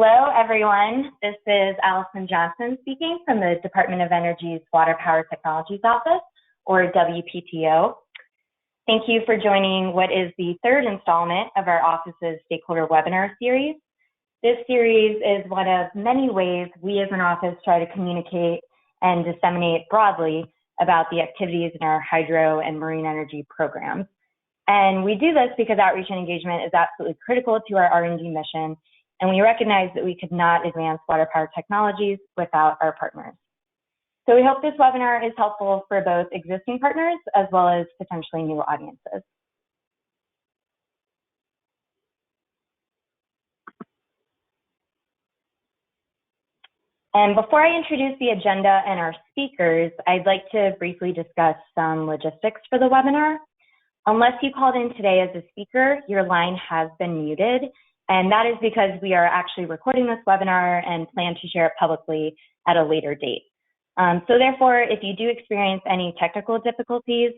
Hello, everyone. This is Allison Johnson speaking from the Department of Energy's Water Power Technologies Office, or WPTO. Thank you for joining what is the third installment of our office's stakeholder webinar series. This series is one of many ways we as an office try to communicate and disseminate broadly about the activities in our hydro and marine energy programs. And we do this because outreach and engagement is absolutely critical to our R&D mission, and we recognize that we could not advance water power technologies without our partners. So we hope this webinar is helpful for both existing partners as well as potentially new audiences. And before I introduce the agenda and our speakers, I'd like to briefly discuss some logistics for the webinar. Unless you called in today as a speaker, your line has been muted, and that is because we are actually recording this webinar and plan to share it publicly at a later date. So therefore, if you do experience any technical difficulties,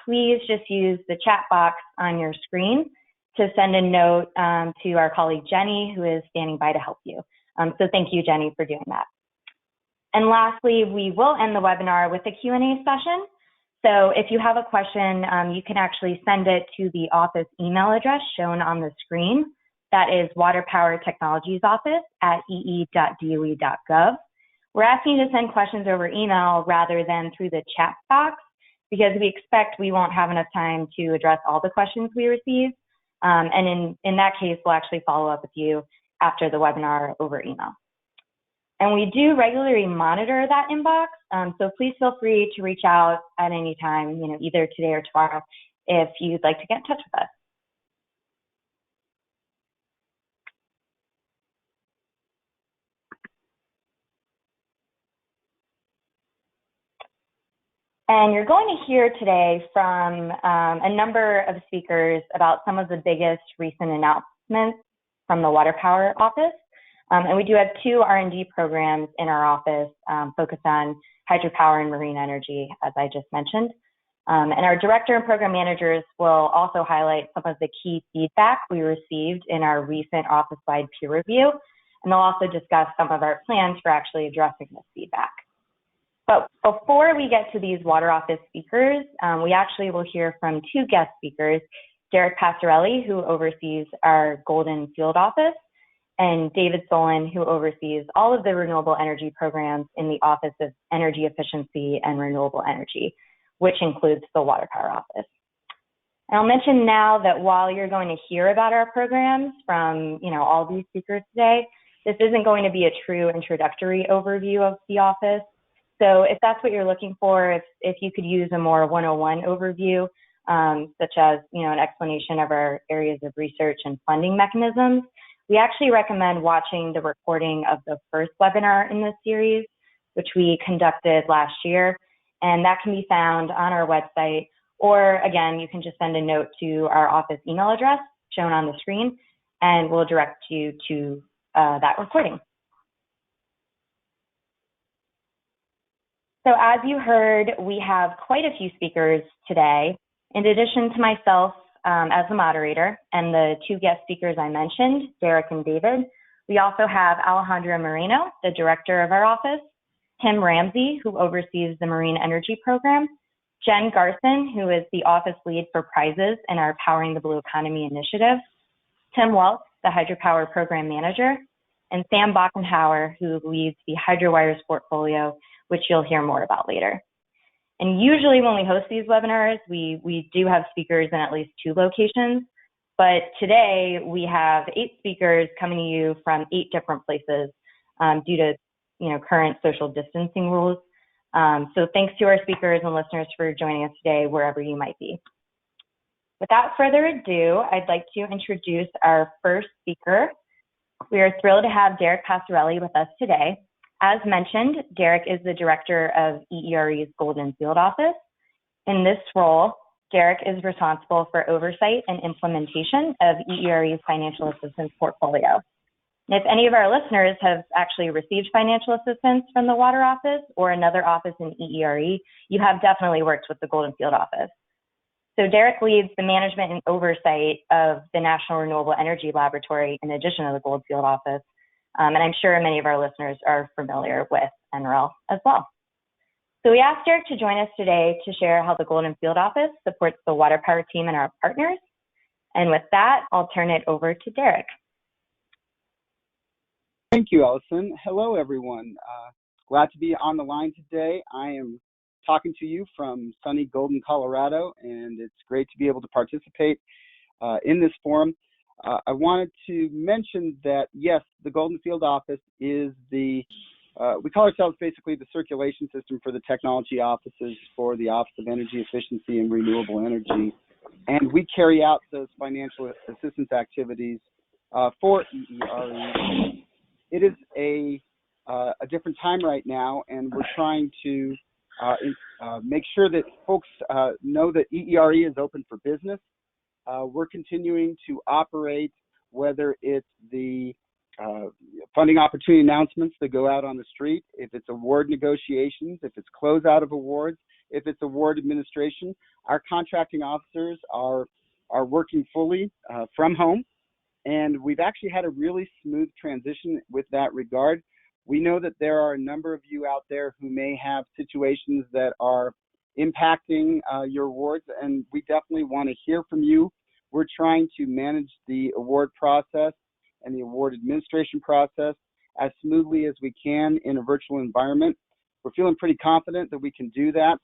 please just use the chat box on your screen to send a note to our colleague Jenny, who is standing by to help you. So thank you, Jenny, for doing that. And lastly, we will end the webinar with a Q&A session. So if you have a question, you can actually send it to the office email address shown on the screen. That is waterpowertechnologiesoffice@ee.doe.gov. We're asking you to send questions over email rather than through the chat box because we expect we won't have enough time to address all the questions we receive. And in that case, we'll actually follow up with you after the webinar over email. And we do regularly monitor that inbox, so please feel free to reach out at any time, either today or tomorrow, if you'd like to get in touch with us. And you're going to hear today from a number of speakers about some of the biggest recent announcements from the Water Power Office. And we do have two R&D programs in our office focused on hydropower and marine energy, as I just mentioned. And our director and program managers will also highlight some of the key feedback we received in our recent office-wide peer review. And they'll also discuss some of our plans for actually addressing this feedback. But before we get to these water office speakers, we actually will hear from two guest speakers, Derek Passarelli, who oversees our Golden Field Office, and David Solan, who oversees all of the renewable energy programs in the Office of Energy Efficiency and Renewable Energy, which includes the Water Power Office. And I'll mention now that while you're going to hear about our programs from all these speakers today, this isn't going to be a true introductory overview of the office. So if that's what you're looking for, if you could use a more 101 overview, such as an explanation of our areas of research and funding mechanisms, we actually recommend watching the recording of the first webinar in this series, which we conducted last year, and that can be found on our website, or again, you can just send a note to our office email address shown on the screen, and we'll direct you to that recording. So as you heard, we have quite a few speakers today. In addition to myself as the moderator and the two guest speakers I mentioned, Derek and David, we also have Alejandro Moreno, the director of our office, Tim Ramsey, who oversees the Marine Energy Program, Jen Garson, who is the office lead for prizes in our Powering the Blue Economy initiative, Tim Welch, the Hydropower Program Manager, and Sam Bockenhauer, who leads the Hydrowires portfolio, which you'll hear more about later. And usually when we host these webinars, we do have speakers in at least 2 locations, but today we have 8 speakers coming to you from 8 different places due to current social distancing rules. So thanks to our speakers and listeners for joining us today, wherever you might be. Without further ado, I'd like to introduce our first speaker. We are thrilled to have Derek Passarelli with us today. As mentioned, Derek is the director of EERE's Golden Field Office. In this role, Derek is responsible for oversight and implementation of EERE's financial assistance portfolio. And if any of our listeners have actually received financial assistance from the Water Office or another office in EERE, you have definitely worked with the Golden Field Office. So Derek leads the management and oversight of the National Renewable Energy Laboratory in addition to the Golden Field Office. And I'm sure many of our listeners are familiar with NREL as well. So we asked Derek to join us today to share how the Golden Field Office supports the water power team and our partners. And with that, I'll turn it over to Derek. Thank you, Allison. Hello, everyone. Glad to be on the line today. I am talking to you from sunny Golden, Colorado, and it's great to be able to participate in this forum. I wanted to mention that, yes, the Golden Field Office is we call ourselves basically the circulation system for the technology offices for the Office of Energy Efficiency and Renewable Energy, and we carry out those financial assistance activities for EERE. It is a different time right now, and we're trying to make sure that folks know that EERE is open for business. We're continuing to operate, whether it's the funding opportunity announcements that go out on the street, if it's award negotiations, if it's closeout of awards, if it's award administration. Our contracting officers are working fully from home. And we've actually had a really smooth transition with that regard. We know that there are a number of you out there who may have situations that are impacting your awards, and we definitely want to hear from you. We're trying to manage the award process and the award administration process as smoothly as we can in a virtual environment. We're feeling pretty confident that we can do that.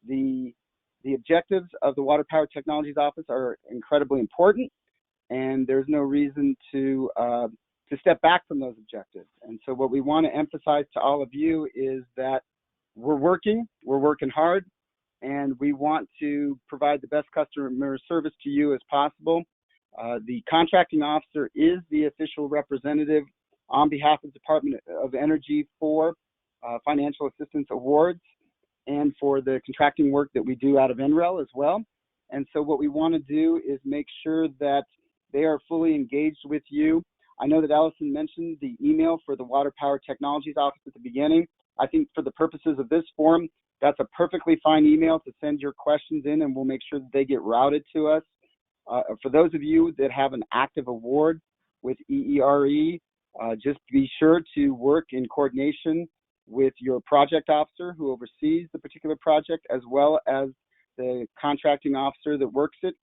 The objectives of the Water Power Technologies Office are incredibly important, and there's no reason to step back from those objectives. And so what we want to emphasize to all of you is that we're working hard, and we want to provide the best customer service to you as possible. The contracting officer is the official representative on behalf of the Department of Energy for financial assistance awards and for the contracting work that we do out of NREL as well. And so what we want to do is make sure that they are fully engaged with you. I know that Allison mentioned the email for the Water Power Technologies Office at the beginning. I think for the purposes of this forum, that's a perfectly fine email to send your questions in, and we'll make sure that they get routed to us. For those of you that have an active award with EERE, just be sure to work in coordination with your project officer who oversees the particular project, as well as the contracting officer that works it.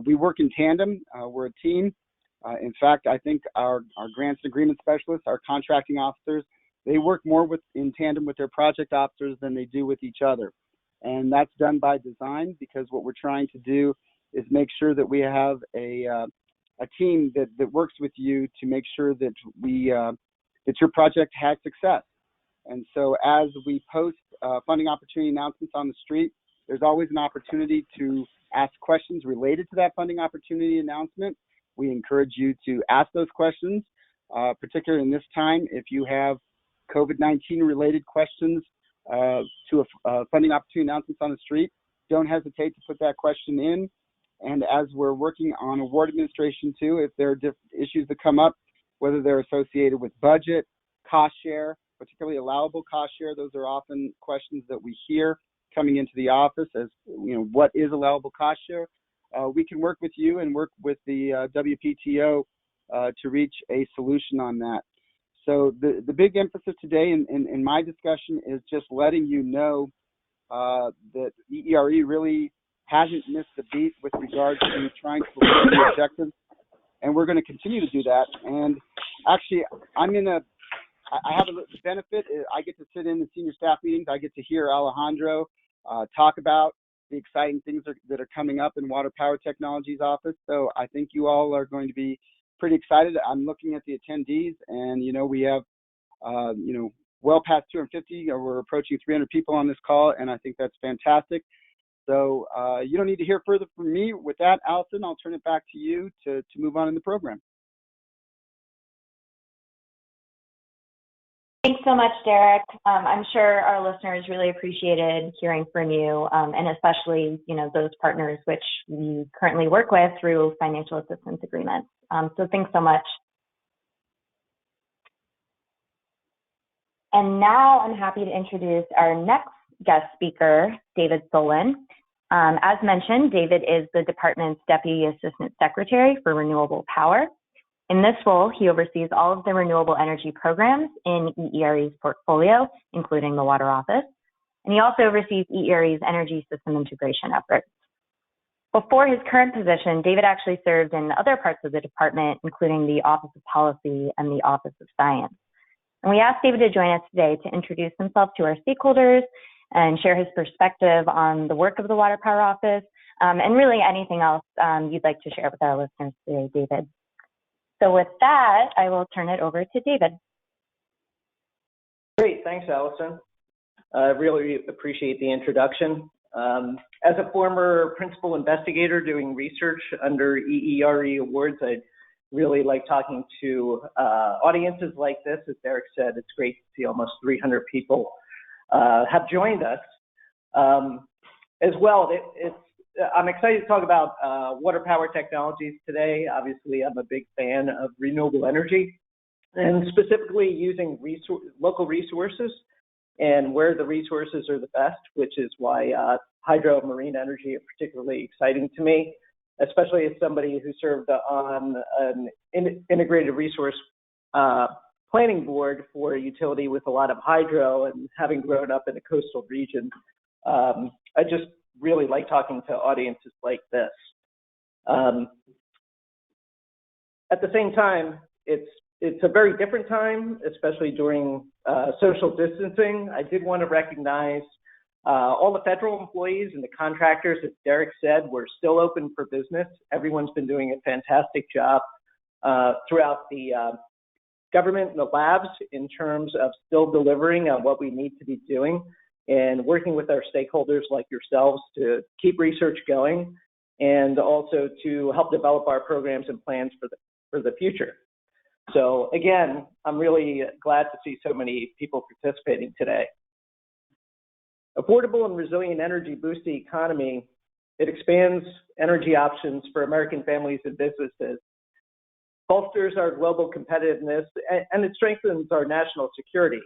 We work in tandem. We're a team. In fact, I think our grants and agreement specialists, our contracting officers, they work more in tandem with their project officers than they do with each other. And that's done by design, because what we're trying to do is make sure that we have a team that works with you to make sure that that your project has success. And so as we post funding opportunity announcements on the street, there's always an opportunity to ask questions related to that funding opportunity announcement. We encourage you to ask those questions, particularly in this time. If you have COVID-19 related questions to a funding opportunity announcements on the street, don't hesitate to put that question in. And as we're working on award administration too, if there are issues that come up, whether they're associated with budget, cost share, particularly allowable cost share, those are often questions that we hear coming into the office as, what is allowable cost share? We can work with you and work with the WPTO to reach a solution on that. So the big emphasis today in my discussion is just letting you know that EERE really hasn't missed a beat with regard to trying to fulfill the objectives, and we're going to continue to do that. And actually, I have a benefit. I get to sit in the senior staff meetings. I get to hear Alejandro talk about the exciting things that are coming up in Water Power Technologies Office. So I think you all are going to be pretty excited. I'm looking at the attendees, and we have well past 250, or we're approaching 300 people on this call, and I think that's fantastic. So you don't need to hear further from me. With that, Allison, I'll turn it back to you to move on in the program. Thanks so much, Derek. I'm sure our listeners really appreciated hearing from you, and especially, those partners which we currently work with through financial assistance agreements. So thanks so much. And now I'm happy to introduce our next guest speaker, David Solan. As mentioned, David is the department's Deputy Assistant Secretary for Renewable Power. In this role, he oversees all of the renewable energy programs in EERE's portfolio, including the Water Office, and he also oversees EERE's energy system integration efforts. Before his current position, David actually served in other parts of the department, including the Office of Policy and the Office of Science. And we asked David to join us today to introduce himself to our stakeholders and share his perspective on the work of the Water Power Office, and really anything else you'd like to share with our listeners today, David. So with that, I will turn it over to David. Great, thanks, Allison. I really appreciate the introduction. As a former principal investigator doing research under EERE awards, I really like talking to audiences like this. As Derek said, it's great to see almost 300 people have joined us. As well, I'm excited to talk about water power technologies today. Obviously, I'm a big fan of renewable energy and specifically using local resources and where the resources are the best, which is why hydro and marine energy are particularly exciting to me, especially as somebody who served on an integrated resource planning board for a utility with a lot of hydro, and having grown up in a coastal region. I just really like talking to audiences like this. At the same time, it's a very different time, especially during social distancing. I did want to recognize all the federal employees and the contractors. As Derek said, we're still open for business. Everyone's been doing a fantastic job throughout the government and the labs in terms of still delivering on what we need to be doing, and working with our stakeholders like yourselves to keep research going and also to help develop our programs and plans for the future. So again, I'm really glad to see so many people participating today. Affordable and resilient energy boosts the economy. It expands energy options for American families and businesses, bolsters our global competitiveness, and it strengthens our national security.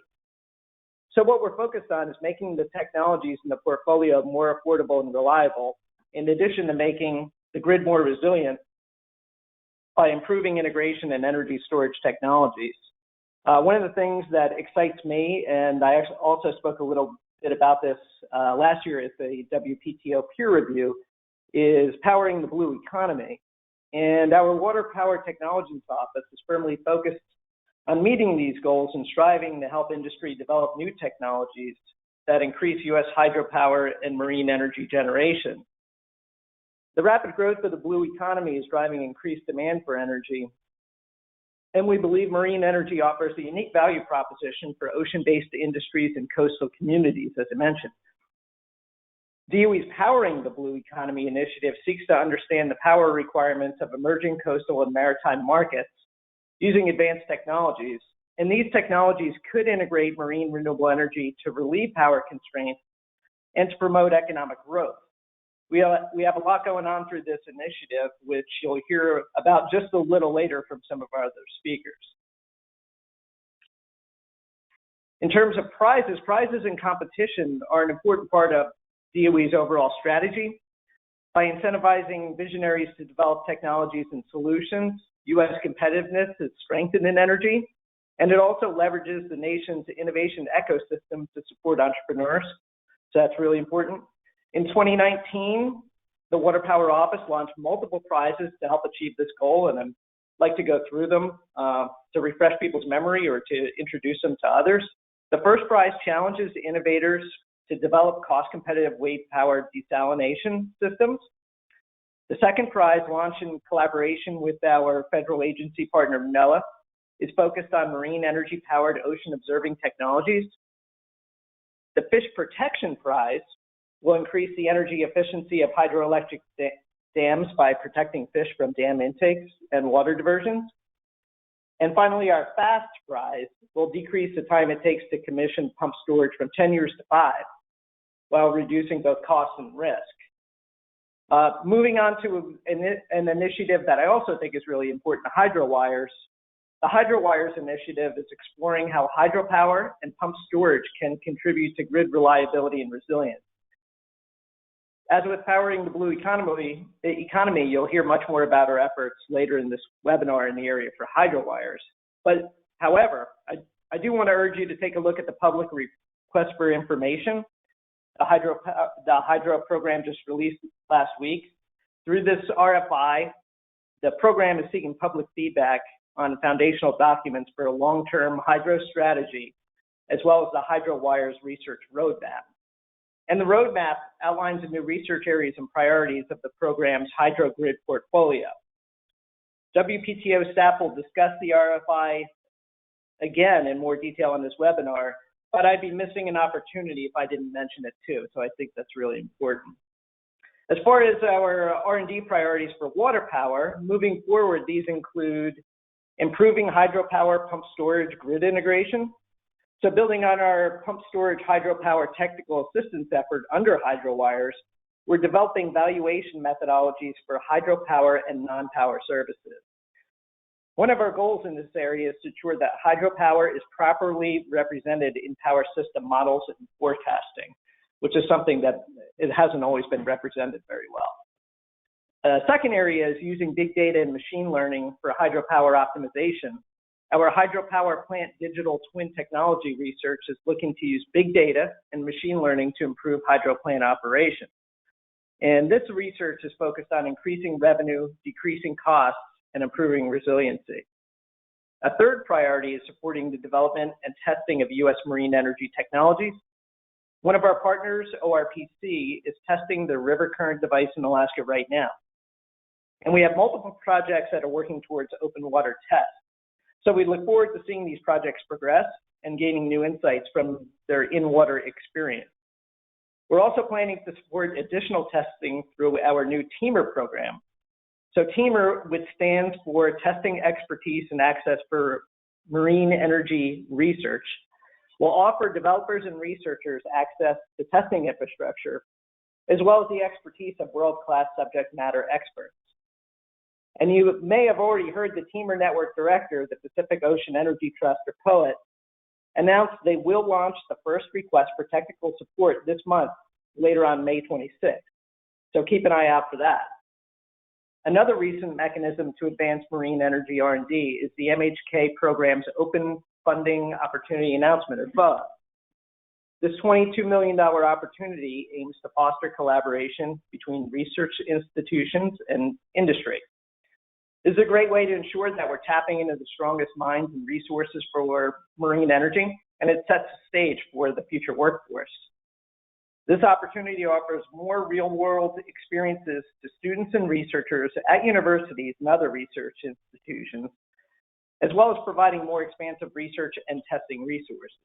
So what we're focused on is making the technologies in the portfolio more affordable and reliable, in addition to making the grid more resilient by improving integration and energy storage technologies. One of the things that excites me, and I actually also spoke a little bit about this last year at the WPTO peer review, is powering the blue economy. And our Water Power Technologies Office is firmly focused on meeting these goals and striving to help industry develop new technologies that increase U.S. hydropower and marine energy generation. The rapid growth of the blue economy is driving increased demand for energy, and we believe marine energy offers a unique value proposition for ocean-based industries and coastal communities, as I mentioned. DOE's Powering the Blue Economy initiative seeks to understand the power requirements of emerging coastal and maritime markets using advanced technologies, and these technologies could integrate marine renewable energy to relieve power constraints and to promote economic growth. We have a lot going on through this initiative, which you'll hear about just a little later from some of our other speakers. In terms of prizes and competition are an important part of DOE's overall strategy. By incentivizing visionaries to develop technologies and solutions, U.S. competitiveness is strengthened in energy, and it also leverages the nation's innovation ecosystem to support entrepreneurs. So that's really important. In 2019, the Water Power Office launched multiple prizes to help achieve this goal, and I'd like to go through them to refresh people's memory or to introduce them to others. The first prize challenges innovators to develop cost-competitive wave-powered desalination systems. The second prize, launched in collaboration with our federal agency partner NOAA, is focused on marine energy-powered ocean observing technologies. The Fish Protection Prize will increase the energy efficiency of hydroelectric dams by protecting fish from dam intakes and water diversions. And finally, our FAST prize will decrease the time it takes to commission pump storage from 10 years to 5, while reducing both cost and risk. Moving on to an initiative that I also think is really important, Hydrowires. The Hydrowires initiative is exploring how hydropower and pump storage can contribute to grid reliability and resilience. As with powering the blue economy, you'll hear much more about our efforts later in this webinar in the area for hydro wires. But however, I do want to urge you to take a look at the public request for information. The hydro program just released last week. Through this RFI, the program is seeking public feedback on foundational documents for a long-term hydro strategy, as well as the hydro wires research roadmap. And the roadmap outlines the new research areas and priorities of the program's hydro grid portfolio. WPTO staff will discuss the RFI again in more detail in this webinar, but I'd be missing an opportunity if I didn't mention it too, so I think that's really important. As far as our R&D priorities for water power, moving forward, these include improving hydropower pump storage grid integration. So building on our pump storage hydropower technical assistance effort under hydro wires, we're developing valuation methodologies for hydropower and non-power services. One of our goals in this area is to ensure that hydropower is properly represented in power system models and forecasting, which is something that it hasn't always been represented very well. Second area is using big data and machine learning for hydropower optimization. Our hydropower plant digital twin technology research is looking to use big data and machine learning to improve hydro plant operation. And this research is focused on increasing revenue, decreasing costs, and improving resiliency. A third priority is supporting the development and testing of U.S. marine energy technologies. One of our partners, ORPC, is testing the river current device in Alaska right now. And we have multiple projects that are working towards open water tests. So we look forward to seeing these projects progress and gaining new insights from their in-water experience. We're also planning to support additional testing through our new TEAMER program. So TEAMER, which stands for Testing Expertise and Access for Marine Energy Research, will offer developers and researchers access to testing infrastructure, as well as the expertise of world-class subject matter experts. And you may have already heard the TEAMER Network Director, the Pacific Ocean Energy Trust, or POET, announce they will launch the first request for technical support this month, later on May 26th. So keep an eye out for that. Another recent mechanism to advance marine energy R&D is the MHK program's Open Funding Opportunity Announcement, or FOA. This $22 million opportunity aims to foster collaboration between research institutions and industry. This is a great way to ensure that we're tapping into the strongest minds and resources for marine energy, and it sets the stage for the future workforce. This opportunity offers more real-world experiences to students and researchers at universities and other research institutions, as well as providing more expansive research and testing resources.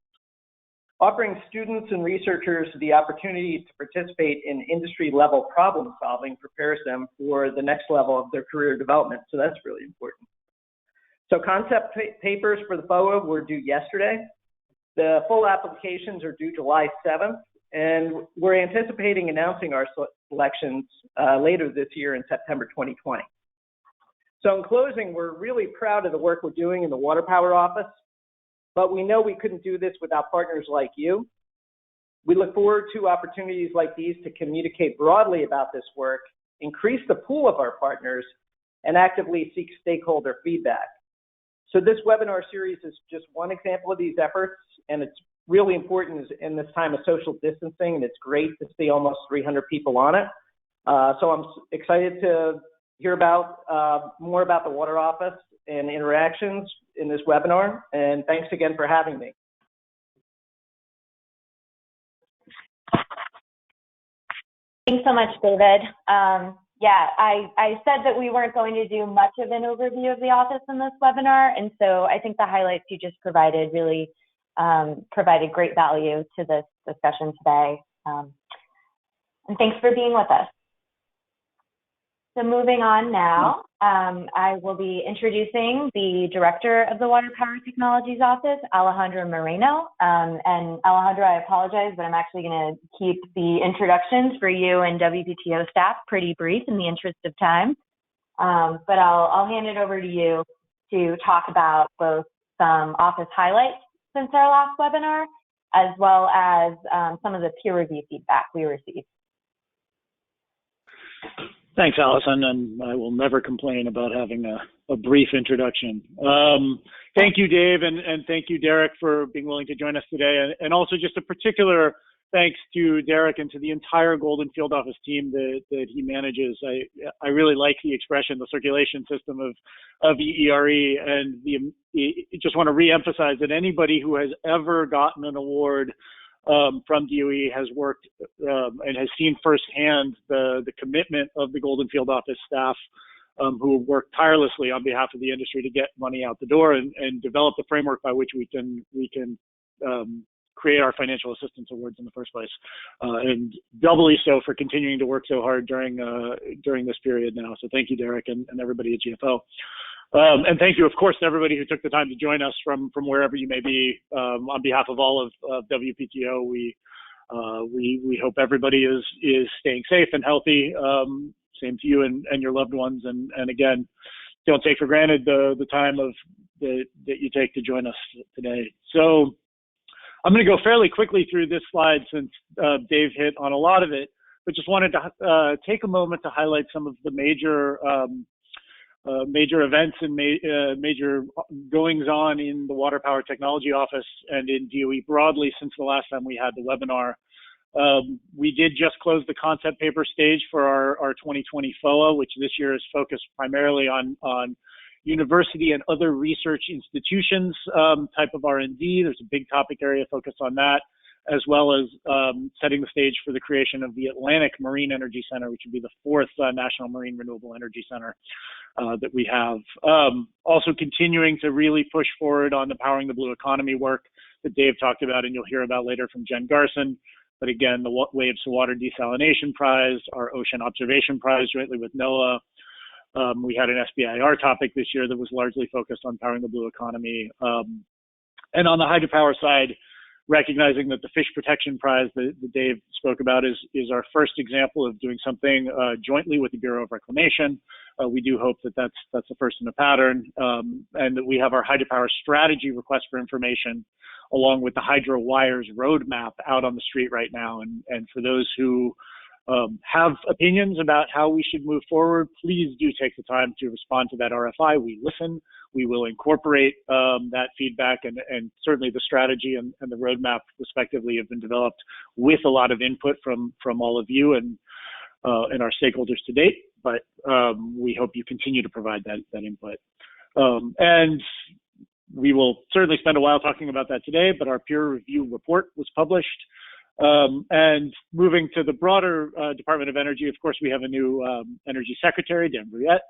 Offering students and researchers the opportunity to participate in industry-level problem solving prepares them for the next level of their career development, so that's really important. So concept papers for the FOA were due yesterday. The full applications are due July 7th, and we're anticipating announcing our selections later this year in September 2020. So in closing, we're really proud of the work we're doing in the Water Power Office, but we know we couldn't do this without partners like you. We look forward to opportunities like these to communicate broadly about this work, increase the pool of our partners, and actively seek stakeholder feedback. So this webinar series is just one example of these efforts, and it's really important in this time of social distancing, and it's great to see almost 300 people on it. So I'm excited to hear about more about the Water Office and interactions in this webinar, and thanks again for having me. Thanks so much, David. Yeah, I said that we weren't going to do much of an overview of the office in this webinar, and so I think the highlights you just provided really provided great value to this discussion today. And thanks for being with us. So moving on now, I will be introducing the Director of the Water Power Technologies Office, Alejandro Moreno. And Alejandro, I apologize, but I'm actually going to keep the introductions for you and WPTO staff pretty brief in the interest of time. But I'll hand it over to you to talk about both some office highlights since our last webinar, as well as some of the peer review feedback we received. Thanks, Allison, and I will never complain about having a brief introduction. Thank you, Dave, and thank you, Derek, for being willing to join us today. And also just a particular thanks to Derek and to the entire Golden Field Office team that he manages. I really like the expression, the circulation system of EERE, and just want to reemphasize that anybody who has ever gotten an award from DOE has worked and has seen firsthand the commitment of the Golden Field Office staff who have worked tirelessly on behalf of the industry to get money out the door and develop the framework by which we can create our financial assistance awards in the first place, and doubly so for continuing to work so hard during this period now. So thank you, Derek, and everybody at GFO. And thank you, of course, to everybody who took the time to join us from wherever you may be. On behalf of all of WPTO, we hope everybody is staying safe and healthy. Same to you and your loved ones. And again, don't take for granted the time that you take to join us today. So I'm going to go fairly quickly through this slide since Dave hit on a lot of it, but just wanted to take a moment to highlight some of the major events and major goings on in the Water Power Technology Office and in DOE broadly since the last time we had the webinar. We did just close the concept paper stage for our 2020 FOA, which this year is focused primarily on university and other research institutions type of R&D. There's a big topic area focused on that, as well as setting the stage for the creation of the Atlantic Marine Energy Center, which would be the fourth National Marine Renewable Energy Center that we have. Also continuing to really push forward on the Powering the Blue Economy work that Dave talked about and you'll hear about later from Jen Garson. But again, the Waves to Water Desalination Prize, our Ocean Observation Prize jointly with NOAA. We had an SBIR topic this year that was largely focused on powering the blue economy. And on the hydropower side, recognizing that the Fish Protection Prize that Dave spoke about is our first example of doing something jointly with the Bureau of Reclamation. We do hope that that's the first in a pattern, and that we have our hydropower strategy request for information along with the Hydro Wires roadmap out on the street right now. And for those who have opinions about how we should move forward, please do take the time to respond to that RFI. We listen. We will incorporate that feedback, and certainly the strategy and the roadmap respectively have been developed with a lot of input from all of you and our stakeholders to date, but we hope you continue to provide that input. And we will certainly spend a while talking about that today, but our peer review report was published. And moving to the broader Department of Energy, of course, we have a new Energy Secretary, Dan Brouillette.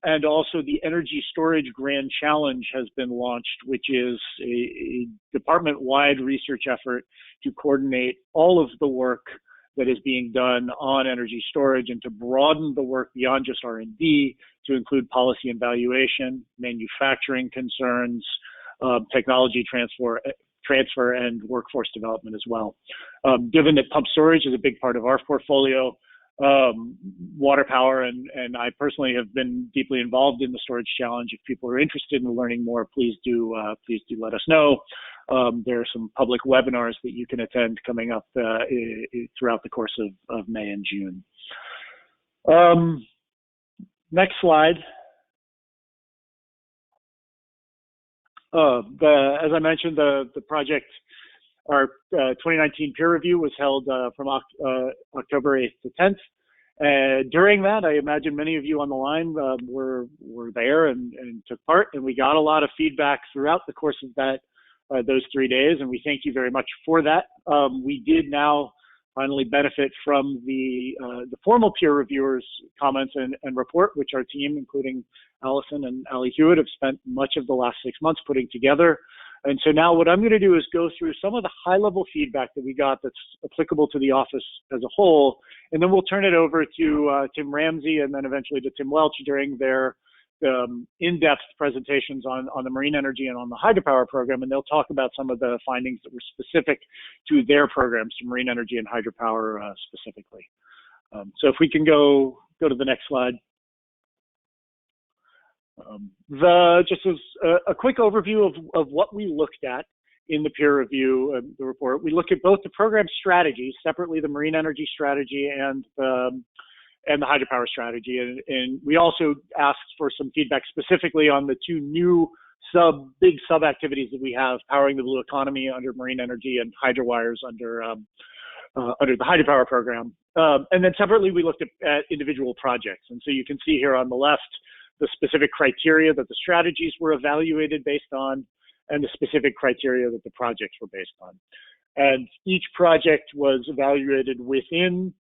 And also the Energy Storage Grand Challenge has been launched, which is a department-wide research effort to coordinate all of the work that is being done on energy storage and to broaden the work beyond just R&D to include policy and valuation, manufacturing concerns, technology transfer and workforce development as well. Given that pump storage is a big part of our portfolio, water power, and I personally have been deeply involved in the storage challenge. If people are interested in learning more, please do let us know. There are some public webinars that you can attend coming up throughout the course of May and June. Next slide. As I mentioned, the project, our 2019 peer review was held from October 8th to 10th. During that, I imagine many of you on the line were there and took part, and we got a lot of feedback throughout the course of those 3 days, and we thank you very much for that. We did now finally benefit from the formal peer reviewers' comments and report, which our team, including Allison and Ali Hewitt, have spent much of the last 6 months putting together. And so now what I'm going to do is go through some of the high-level feedback that we got that's applicable to the office as a whole, and then we'll turn it over to Tim Ramsey and then eventually to Tim Welch during their in-depth presentations on the marine energy and on the hydropower program, and they'll talk about some of the findings that were specific to their programs, to marine energy and hydropower specifically. So if we can go to the next slide. Just as a quick overview of what we looked at in the peer review, the report. We looked at both the program strategies, separately the marine energy strategy and and the hydropower strategy. And we also asked for some feedback specifically on the two new big sub activities that we have, powering the blue economy under marine energy and hydrowires under the hydropower program. And then separately, we looked at individual projects. And so you can see here on the left, the specific criteria that the strategies were evaluated based on, and the specific criteria that the projects were based on. And each project was evaluated within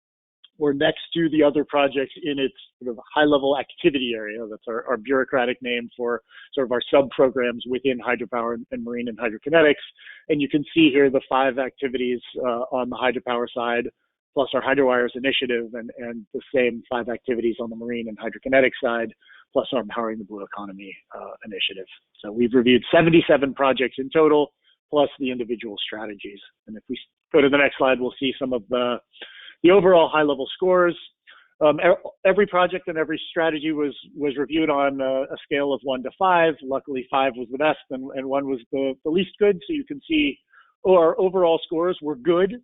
or next to the other projects in its sort of high-level activity area. That's our bureaucratic name for sort of our sub-programs within hydropower and marine and hydrokinetics. And you can see here the 5 activities on the hydropower side, plus our hydrowires initiative, and the same 5 activities on the marine and hydrokinetic side, plus our Powering the Blue Economy initiative. So we've reviewed 77 projects in total, plus the individual strategies. And if we go to the next slide, we'll see some of the overall high-level scores. Every project and every strategy was reviewed on a scale of 1 to 5. Luckily, 5 was the best, and 1 was the least good. So you can see our overall scores were good,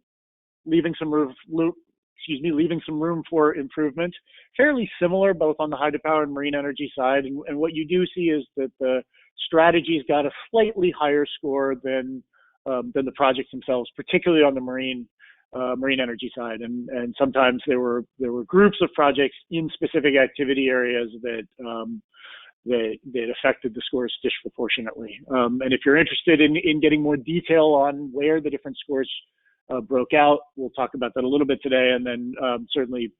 leaving some room for improvement. Fairly similar both on the hydropower and marine energy side. And what you do see is that the strategies got a slightly higher score than the projects themselves, particularly on the marine energy side. And sometimes there were groups of projects in specific activity areas that affected the scores disproportionately. And if you're interested in getting more detail on where the different scores broke out, we'll talk about that a little bit today, and then certainly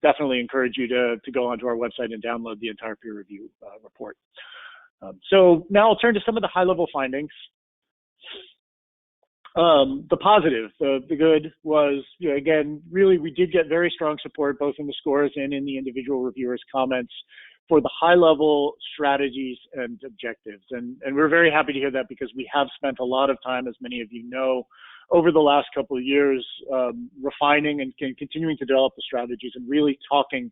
definitely encourage you to go onto our website and download the entire peer review report. So now I'll turn to some of the high-level findings. The positive, the good was, again, really we did get very strong support both in the scores and in the individual reviewers' comments for the high-level strategies and objectives. And we're very happy to hear that, because we have spent a lot of time, as many of you know, over the last couple of years, refining and continuing to develop the strategies and really talking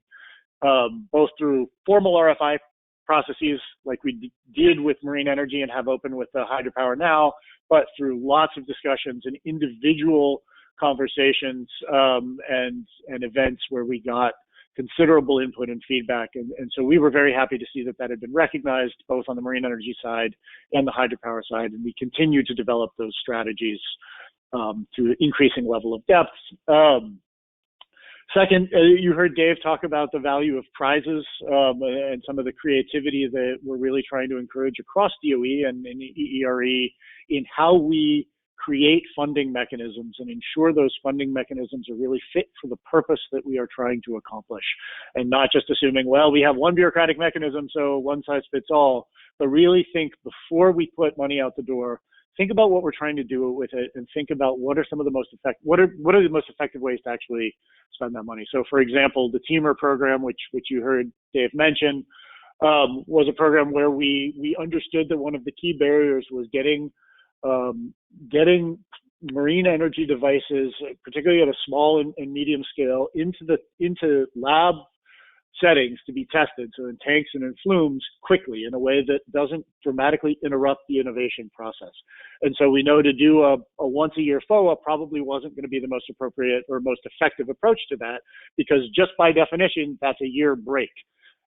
both through formal RFI processes like we did with marine energy and have open with the hydropower now, but through lots of discussions and individual conversations and events where we got considerable input and feedback. And so we were very happy to see that had been recognized both on the marine energy side and the hydropower side. And we continue to develop those strategies to increasing level of depth. Second, you heard Dave talk about the value of prizes and some of the creativity that we're really trying to encourage across DOE and EERE in how we create funding mechanisms and ensure those funding mechanisms are really fit for the purpose that we are trying to accomplish, and not just assuming, well, we have one bureaucratic mechanism, so one size fits all, but really think before we put money out the door. Think about what we're trying to do with it, and think about what are some of the most effective, what are the most effective ways to actually spend that money. So, for example, the Teamer program, which you heard Dave mention, was a program where we understood that one of the key barriers was getting marine energy devices, particularly at a small and medium scale, into lab settings to be tested, so in tanks and in flumes, quickly in a way that doesn't dramatically interrupt the innovation process. And so we know to do a once-a-year FOA probably wasn't going to be the most appropriate or most effective approach to that, because just by definition, that's a year break.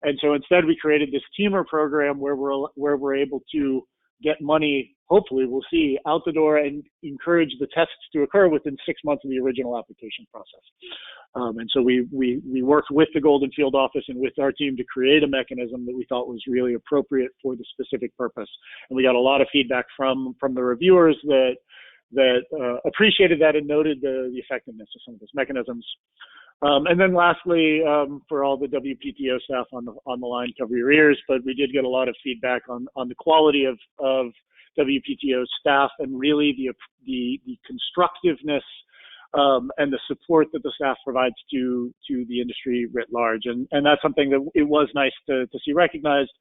And so instead, we created this Teamer program where we're able to get money, hopefully we'll see, out the door and encourage the tests to occur within 6 months of the original application process. And so we worked with the Golden Field office and with our team to create a mechanism that we thought was really appropriate for the specific purpose. And we got a lot of feedback from the reviewers that appreciated that and noted the effectiveness of some of those mechanisms. And then lastly, for all the WPTO staff on the line, cover your ears, but we did get a lot of feedback on the quality of WPTO staff, and really the constructiveness and the support that the staff provides to the industry writ large. And that's something that it was nice to see recognized.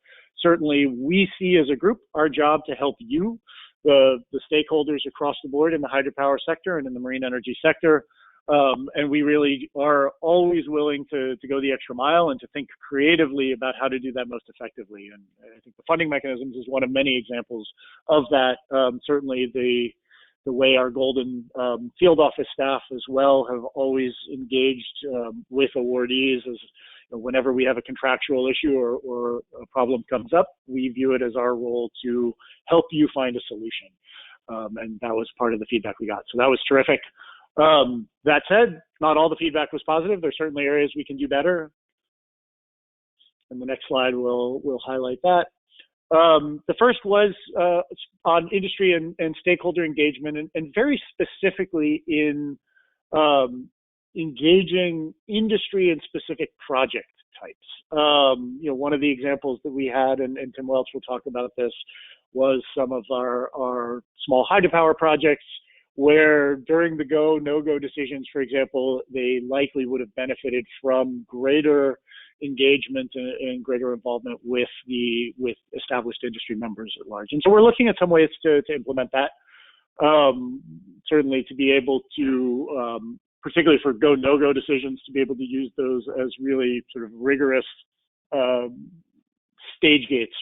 Certainly, we see as a group our job to help you, the stakeholders across the board in the hydropower sector and in the marine energy sector. And we really are always willing to go the extra mile and to think creatively about how to do that most effectively. And I think the funding mechanisms is one of many examples of that. Certainly the the way our Golden field office staff as well have always engaged with awardees as whenever we have a contractual issue or a problem comes up, we view it as our role to help you find a solution. And that was part of the feedback we got. So that was terrific. That said, not all the feedback was positive. There's certainly areas we can do better. And the next slide will highlight that. The first was on industry and stakeholder engagement, and very specifically in engaging industry and specific project types. One of the examples that we had, and Tim Welch will talk about this, was some of our small hydropower projects where during the go, no-go decisions, for example, they likely would have benefited from greater engagement and greater involvement with established industry members at large. And so we're looking at some ways to implement that, certainly to be able to, particularly for go, no-go decisions, to be able to use those as really sort of rigorous stage gates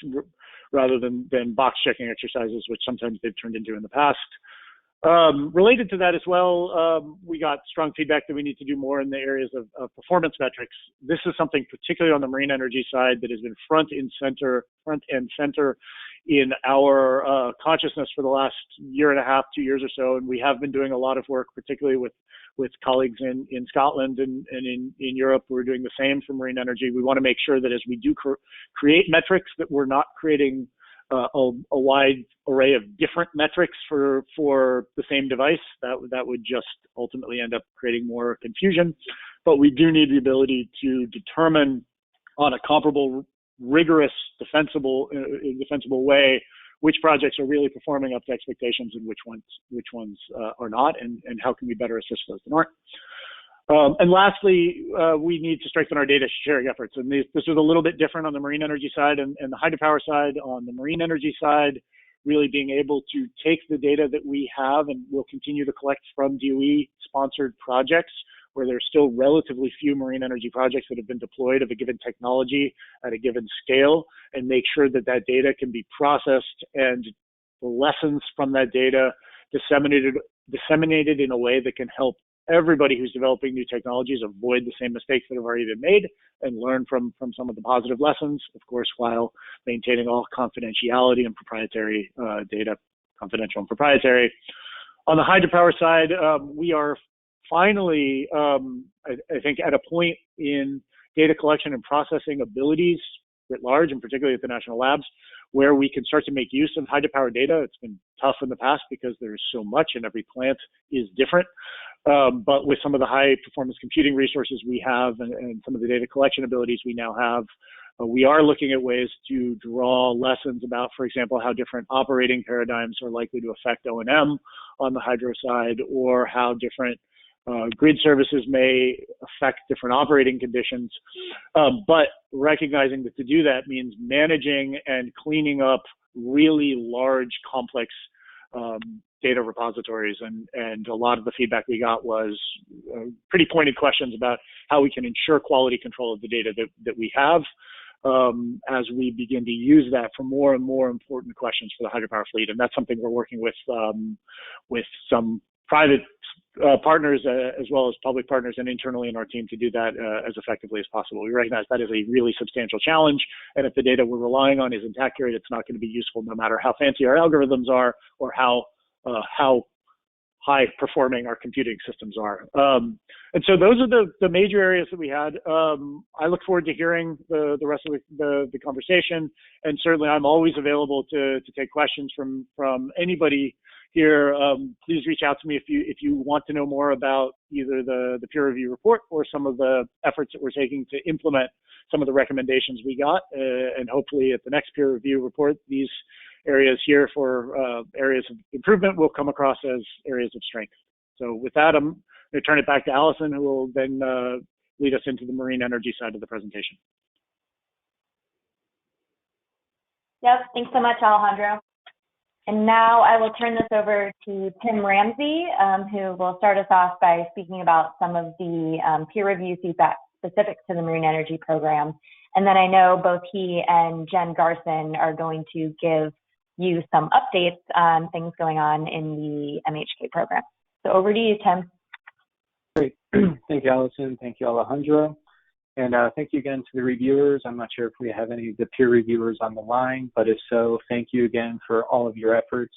rather than box checking exercises, which sometimes they've turned into in the past. Related to that as well, we got strong feedback that we need to do more in the areas of performance metrics. This is something particularly on the marine energy side that has been front and center in our consciousness for the last year and a half, 2 years or so. And we have been doing a lot of work, particularly with colleagues in Scotland and in Europe. We're doing the same for marine energy. We want to make sure that as we do create metrics, that we're not creating a wide array of different metrics for the same device. That would just ultimately end up creating more confusion. But we do need the ability to determine on a comparable, rigorous, defensible way which projects are really performing up to expectations and which ones are not, and how can we better assist those that aren't. And lastly, we need to strengthen our data sharing efforts. And this is a little bit different on the marine energy side and the hydropower side. On the marine energy side, really being able to take the data that we have and will continue to collect from DOE-sponsored projects, where there's still relatively few marine energy projects that have been deployed of a given technology at a given scale, and make sure that that data can be processed and the lessons from that data disseminated in a way that can help everybody who's developing new technologies avoid the same mistakes that have already been made and learn from some of the positive lessons, of course, while maintaining all confidentiality and proprietary data, confidential and proprietary. On the hydropower side, we are finally, I think, at a point in data collection and processing abilities writ large, and particularly at the national labs, where we can start to make use of hydropower data. It's been tough in the past because there's so much and every plant is different. But with some of the high performance computing resources we have and some of the data collection abilities we now have, we are looking at ways to draw lessons about, for example, how different operating paradigms are likely to affect O&M on the hydro side, or how different grid services may affect different operating conditions. But recognizing that to do that means managing and cleaning up really large, complex data repositories, and a lot of the feedback we got was pretty pointed questions about how we can ensure quality control of the data that we have as we begin to use that for more and more important questions for the hydropower fleet. And that's something we're working with some private partners as well as public partners and internally in our team to do that as effectively as possible. We recognize that is a really substantial challenge, and if the data we're relying on isn't accurate, it's not going to be useful no matter how fancy our algorithms are or how high performing our computing systems are. And so those are the major areas that we had. I look forward to hearing the rest of the conversation, and certainly I'm always available to take questions from anybody here. Please reach out to me if you want to know more about either the peer review report or some of the efforts that we're taking to implement some of the recommendations we got, and hopefully at the next peer review report, these areas here for areas of improvement will come across as areas of strength. So with that, I'm going to turn it back to Allison, who will then lead us into the marine energy side of the presentation. Yep, thanks so much, Alejandro. And now I will turn this over to Tim Ramsey, who will start us off by speaking about some of the peer review feedback specific to the marine energy program. And then I know both he and Jen Garson are going to give you some updates on things going on in the MHK program. So over to you, Tim. Great. Thank you, Allison. Thank you, Alejandro. And thank you again to the reviewers. I'm not sure if we have any of the peer reviewers on the line, but if so, thank you again for all of your efforts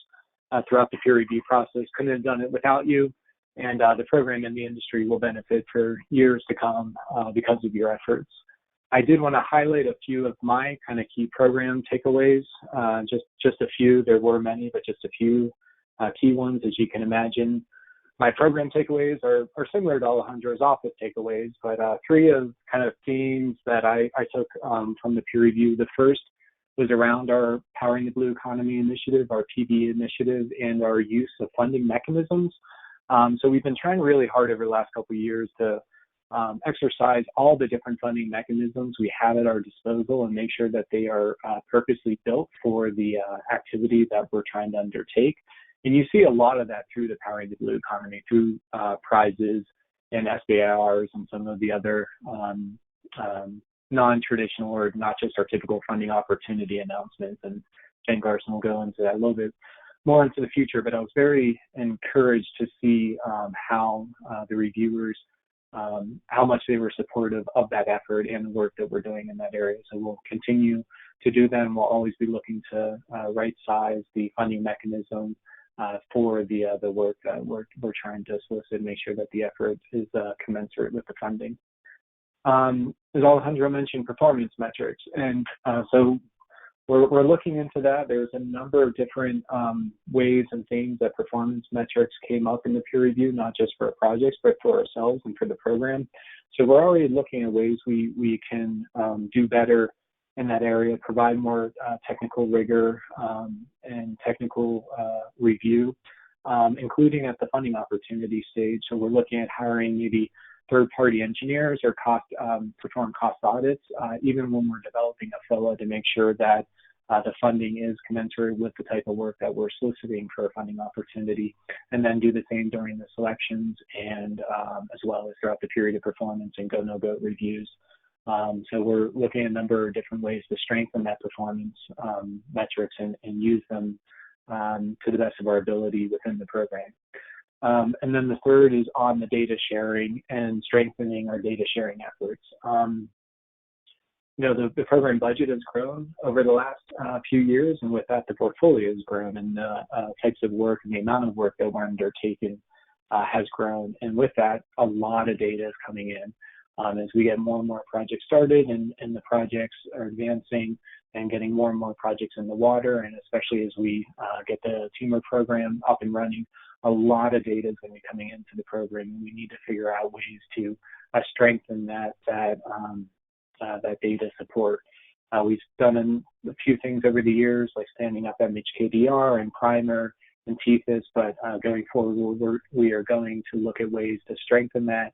throughout the peer review process. Couldn't have done it without you. And the program and the industry will benefit for years to come because of your efforts. I did want to highlight a few of my kind of key program takeaways, just a few. There were many, but just a few key ones, as you can imagine. My program takeaways are similar to Alejandro's office takeaways, but three of kind of themes that I took from the peer review. The first was around our Powering the Blue Economy initiative, our PB initiative, and our use of funding mechanisms. So we've been trying really hard over the last couple of years to exercise all the different funding mechanisms we have at our disposal and make sure that they are purposely built for the activity that we're trying to undertake. And you see a lot of that through the Powering the Blue Economy, through prizes and SBIRs and some of the other non-traditional or not just our typical funding opportunity announcements. And Jen Garson will go into that a little bit more into the future, but I was very encouraged to see how the reviewers, how much they were supportive of that effort and the work that we're doing in that area. So we'll continue to do that, and we'll always be looking to right-size the funding mechanism for the work that we're trying to solicit and make sure that the effort is commensurate with the funding. As Alejandro mentioned, performance metrics, and so we're looking into that. There's a number of different ways and things that performance metrics came up in the peer review, not just for our projects, but for ourselves and for the program. So we're already looking at ways we can do better in that area, provide more technical rigor and technical review, including at the funding opportunity stage. So we're looking at hiring maybe third-party engineers or perform cost audits, even when we're developing a FOA, to make sure that the funding is commensurate with the type of work that we're soliciting for a funding opportunity, and then do the same during the selections and as well as throughout the period of performance and go, no-go reviews. So we're looking at a number of different ways to strengthen that performance metrics and use them to the best of our ability within the program. And then the third is on the data sharing and strengthening our data sharing efforts. The program budget has grown over the last few years, and with that, the portfolio has grown, and the types of work and the amount of work that we're undertaking has grown. And with that, a lot of data is coming in. As we get more and more projects started and the projects are advancing and getting more and more projects in the water, and especially as we get the TEAMER program up and running, a lot of data is going to be coming into the program, and we need to figure out ways to strengthen that data support. We've done a few things over the years, like standing up MHKDR and Primer and TEFIS, but going forward, we are going to look at ways to strengthen that,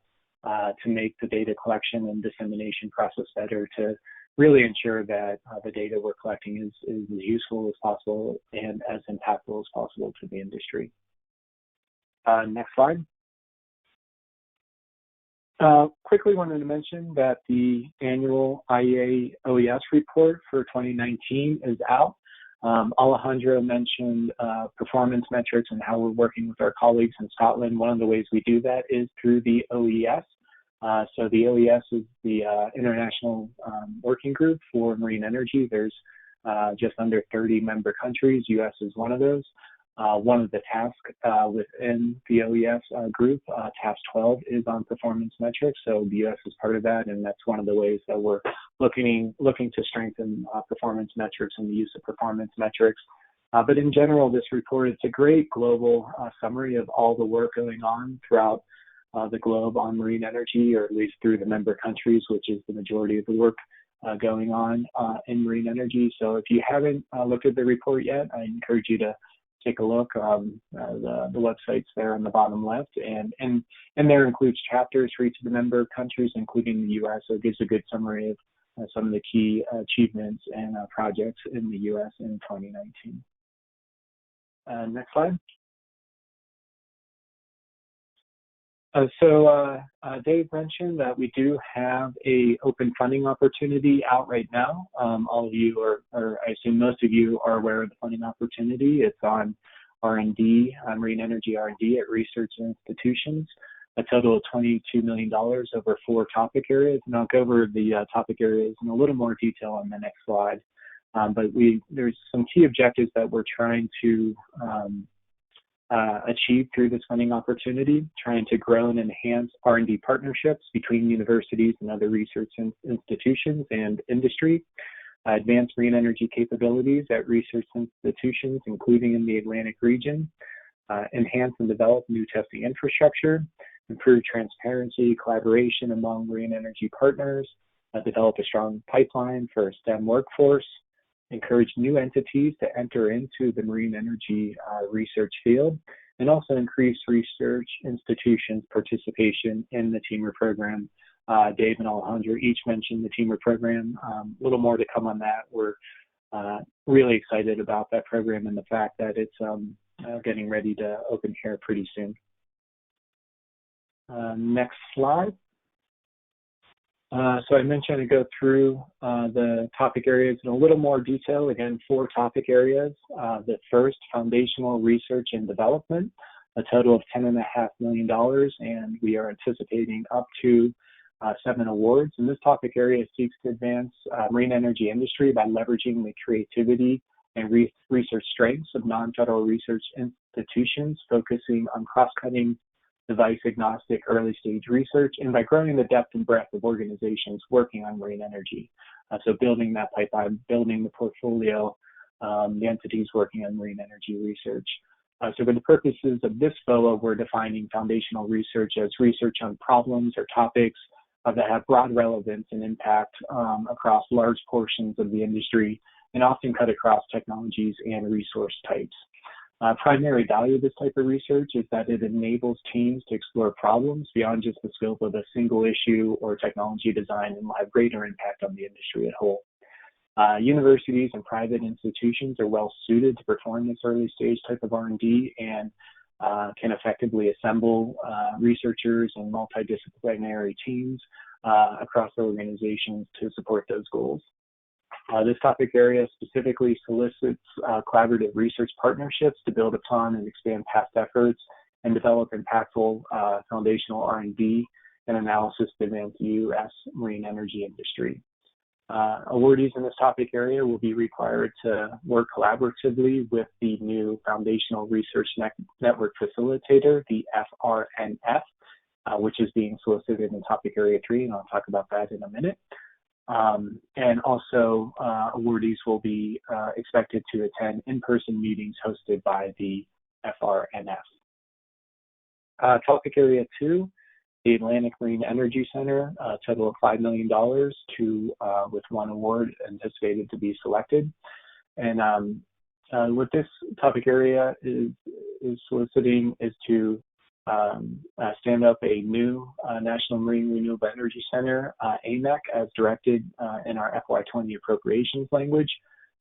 to make the data collection and dissemination process better, to really ensure that the data we're collecting is as useful as possible and as impactful as possible to the industry. Next slide. Quickly wanted to mention that the annual IEA OES report for 2019 is out. Alejandro mentioned performance metrics and how we're working with our colleagues in Scotland. One of the ways we do that is through the OES. So the OES is the International Working Group for Marine Energy. There's just under 30 member countries. US is one of those. One of the tasks within the OES group, task 12, is on performance metrics. So the US is part of that, and that's one of the ways that we're looking to strengthen performance metrics and the use of performance metrics. But in general, this report, it's a great global summary of all the work going on throughout the globe on marine energy, or at least through the member countries, which is the majority of the work going on in marine energy. So if you haven't looked at the report yet, I encourage you to take a look. The website's there on the bottom left, and there includes chapters for each of the member countries, including the U.S. So it gives a good summary of some of the key achievements and projects in the U.S. in 2019. Next slide. Dave mentioned that we do have a open funding opportunity out right now. All of you or I assume most of you are aware of the funding opportunity. It's on R&D, marine energy R&D at research institutions, a total of $22 million over 4 topic areas. And I'll go over the topic areas in a little more detail on the next slide. But there's some key objectives that we're trying to achieve through this funding opportunity, trying to grow and enhance R&D partnerships between universities and other research institutions and industry, advance marine energy capabilities at research institutions, including in the Atlantic region, enhance and develop new testing infrastructure, improve transparency, collaboration among marine energy partners, develop a strong pipeline for a STEM workforce, encourage new entities to enter into the marine energy research field, and also increase research institutions' participation in the TEAMER program. Dave and Alejandro each mentioned the TEAMER program. A little more to come on that. We're really excited about that program and the fact that it's getting ready to open here pretty soon. Next slide. So I mentioned to go through the topic areas in a little more detail. Again, 4 topic areas. The first, foundational research and development, a total of $10.5 million, and we are anticipating up to 7 awards. And this topic area seeks to advance marine energy industry by leveraging the creativity and research strengths of non-federal research institutions, focusing on cross-cutting device agnostic early stage research, and by growing the depth and breadth of organizations working on marine energy. So building that pipeline, building the portfolio, the entities working on marine energy research. So for the purposes of this FOA, we're defining foundational research as research on problems or topics that have broad relevance and impact across large portions of the industry, and often cut across technologies and resource types. Primary value of this type of research is that it enables teams to explore problems beyond just the scope of a single issue or technology design and will have greater impact on the industry as a whole. Universities and private institutions are well suited to perform this early stage type of R&D and can effectively assemble researchers and multidisciplinary teams across organizations to support those goals. This topic area specifically solicits collaborative research partnerships to build upon and expand past efforts and develop impactful foundational R&D and analysis to advance the U.S. marine energy industry. Awardees in this topic area will be required to work collaboratively with the new Foundational Research Network Facilitator, the FRNF, which is being solicited in topic area 3, and I'll talk about that in a minute. And also, awardees will be expected to attend in-person meetings hosted by the FRNF. Topic area 2, the Atlantic Marine Energy Center, a total of $5 million with 1 award anticipated to be selected. And what this topic area is soliciting is to stand up a new National Marine Renewable Energy Center, AMEC, as directed in our FY20 appropriations language.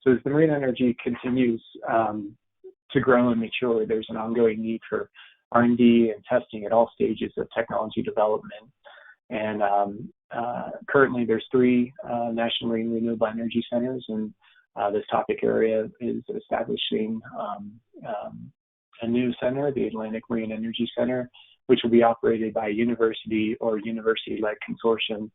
So as the marine energy continues to grow and mature, there's an ongoing need for R&D and testing at all stages of technology development. And currently there's 3 National Marine Renewable Energy Centers, and this topic area is establishing a new center, the Atlantic Marine Energy Center, which will be operated by a university or university-led consortium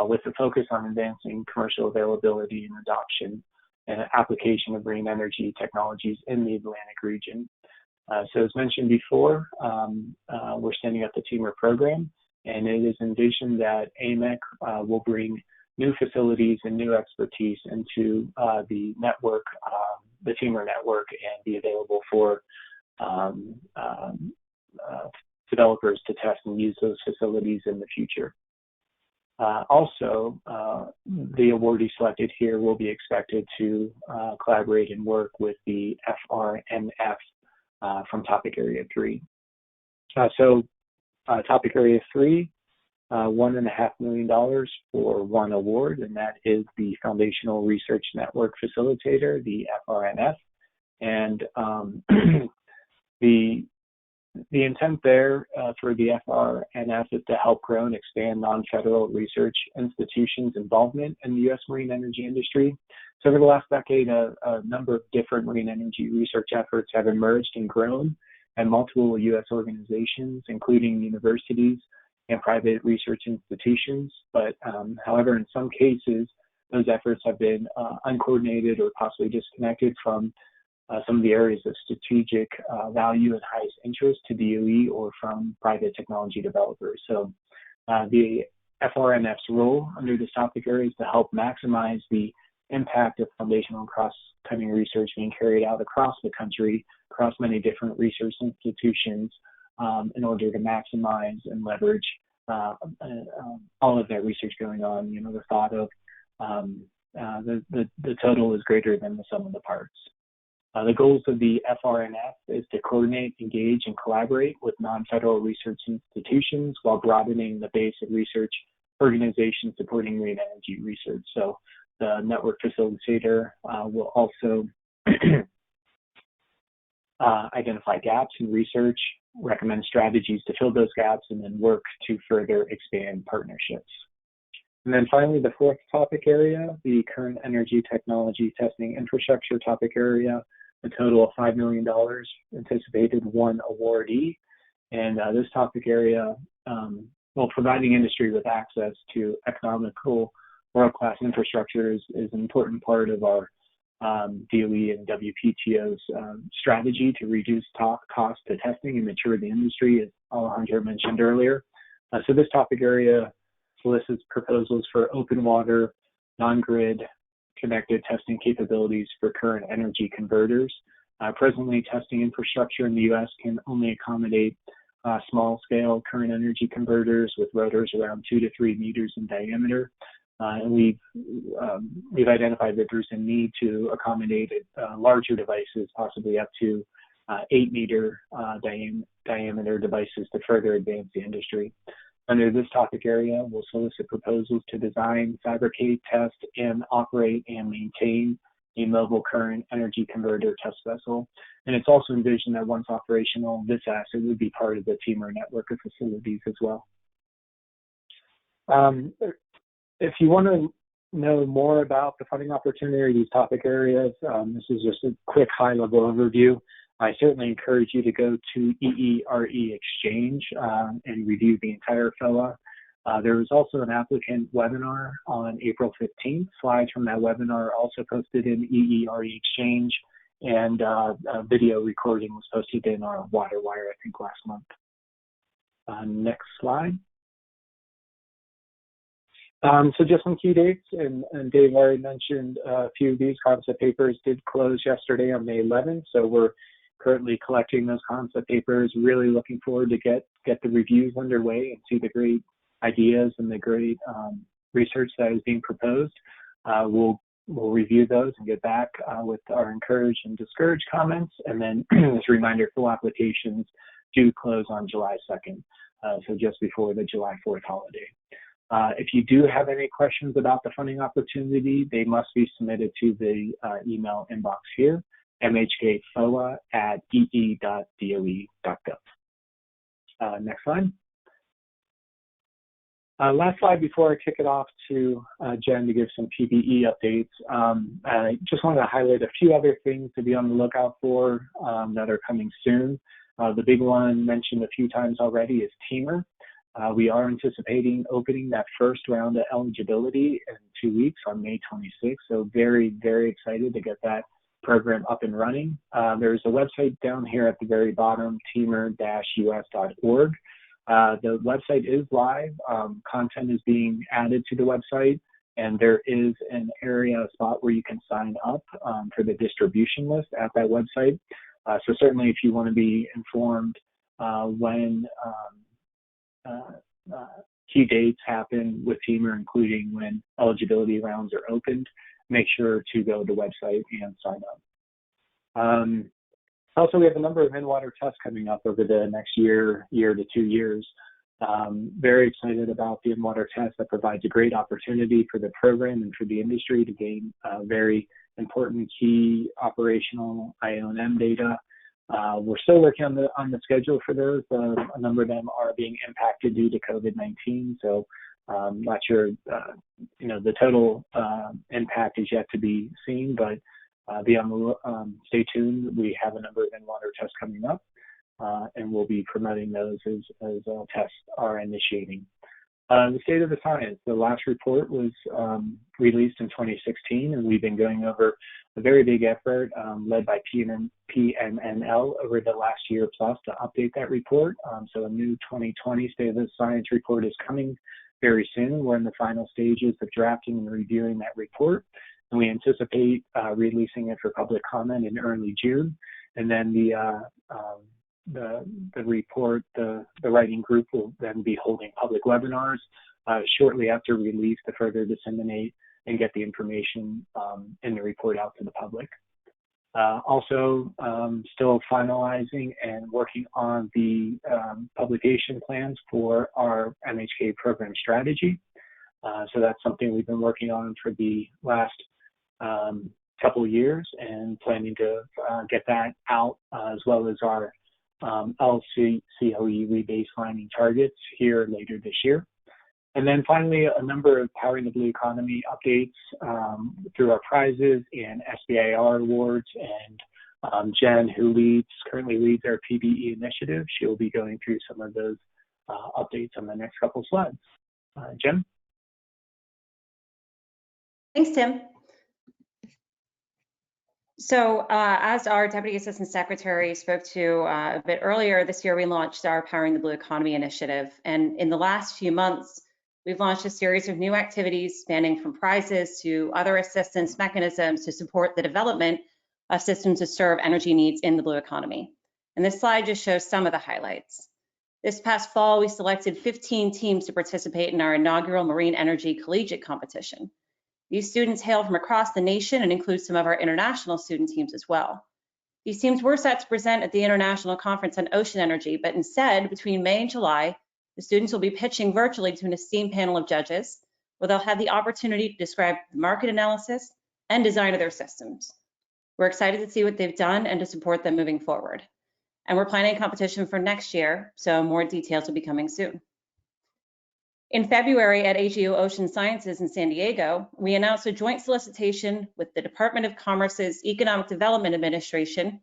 with a focus on advancing commercial availability and adoption and application of marine energy technologies in the Atlantic region. So as mentioned before, we're standing up the TEAMER program, and it is envisioned that AMEC will bring new facilities and new expertise into the network, the TEAMER network, and be available for developers to test and use those facilities in the future. Also, the awardee selected here will be expected to collaborate and work with the FRNF from topic area 3. Topic area 3, $1.5 million for 1 award, and that is the Foundational Research Network Facilitator, the FRNF. And the The intent there for the FRNF is to help grow and expand non-federal research institutions' involvement in the U.S. marine energy industry. So over the last decade, a number of different marine energy research efforts have emerged and grown at multiple U.S. organizations, including universities and private research institutions. But however, in some cases, those efforts have been uncoordinated or possibly disconnected from some of the areas of strategic value and highest interest to DOE or from private technology developers. So the FRNF's role under this topic area is to help maximize the impact of foundational and cross-cutting research being carried out across the country, across many different research institutions, in order to maximize and leverage all of that research going on. You know, the thought of the total is greater than the sum of the parts. The goals of the FRNF is to coordinate, engage, and collaborate with non-federal research institutions while broadening the base of research organizations supporting marine energy research. So the network facilitator will also identify gaps in research, recommend strategies to fill those gaps, and then work to further expand partnerships. And then finally, the fourth topic area, the current energy technology testing infrastructure topic area, a total of $5 million, anticipated one awardee. And this topic area, well, providing industry with access to economical world-class infrastructure is an important part of our DOE and WPTO's strategy to reduce cost to testing and mature the industry, as Alejandro mentioned earlier. So this topic area solicits proposals for open water, non-grid connected testing capabilities for current energy converters. Presently, testing infrastructure in the U.S. can only accommodate small-scale current energy converters with rotors around 2 to 3 meters in diameter. And we've identified that there's a need to accommodate larger devices, possibly up to 8-meter diameter devices to further advance the industry. Under this topic area, we'll solicit proposals to design, fabricate, test, and operate and maintain a mobile current energy converter test vessel. And it's also envisioned that once operational, this asset would be part of the TEAMR network of facilities as well. If you want to know more about the funding opportunity, these topic areas, this is just a quick high-level overview. I certainly encourage you to go to EERE Exchange and review the entire FOA. There was also an applicant webinar on April 15th. Slides from that webinar are also posted in EERE Exchange, and a video recording was posted in our WaterWire, I think, last month. Next slide. So just some key dates, and Dave already mentioned a few of these. Concept papers did close yesterday on May 11th, so we're currently collecting those concept papers. Really looking forward to get the reviews underway and see the great ideas and the great research that is being proposed. We'll review those and get back with our encouraged and discouraged comments. And then as a reminder, full applications do close on July 2nd, so just before the July 4th holiday. If you do have any questions about the funding opportunity, they must be submitted to the email inbox here, mhkfoa@ee.doe.gov. Next slide. Last slide before I kick it off to Jen to give some PBE updates. I just wanted to highlight a few other things to be on the lookout for that are coming soon. The big one mentioned a few times already is TEAMR. We are anticipating opening that first round of eligibility in 2 weeks on May 26th. So very, very excited to get that program up and running. There's a website down here at the very bottom, teamr-us.org. The website is live. Content is being added to the website, and there is an area, a spot where you can sign up for the distribution list at that website. So certainly if you want to be informed when key dates happen with TEAMR, including when eligibility rounds are opened, make sure to go to the website and sign up. Also, we have a number of in-water tests coming up over the next year to 2 years. Very excited about the in-water test that provides a great opportunity for the program and for the industry to gain very important key operational I&M data We're still working on the schedule for those. A number of them are being impacted due to COVID-19, so not sure, the total impact is yet to be seen, but stay tuned. We have a number of in-water tests coming up, and we'll be promoting those as tests are initiating. The state of the science, the last report was released in 2016, and we've been going over a very big effort led by PMNL over the last year plus to update that report. So a new 2020 State of the Science report is coming very soon. We're in the final stages of drafting and reviewing that report, and we anticipate releasing it for public comment in early June. And then the report, the writing group will then be holding public webinars shortly after release to further disseminate and get the information in the report out to the public. Also, still finalizing and working on the publication plans for our MHK program strategy. So that's something we've been working on for the last couple of years and planning to get that out, as well as our LCOE rebaselining targets here later this year. And then finally, a number of Powering the Blue Economy updates through our prizes and SBIR awards. And Jen, who currently leads our PBE initiative, she'll be going through some of those updates on the next couple of slides. Jen? Thanks, Tim. So as our Deputy Assistant Secretary spoke to a bit earlier, this year we launched our Powering the Blue Economy initiative. And in the last few months, we've launched a series of new activities spanning from prizes to other assistance mechanisms to support the development of systems to serve energy needs in the blue economy. And this slide just shows some of the highlights. This past fall, we selected 15 teams to participate in our inaugural Marine Energy Collegiate Competition. These students hail from across the nation and include some of our international student teams as well. These teams were set to present at the International Conference on Ocean Energy, but instead, between May and July, the students will be pitching virtually to an esteemed panel of judges, where they'll have the opportunity to describe the market analysis and design of their systems. We're excited to see what they've done and to support them moving forward. And we're planning a competition for next year, so more details will be coming soon. In February at AGU Ocean Sciences in San Diego, we announced a joint solicitation with the Department of Commerce's Economic Development Administration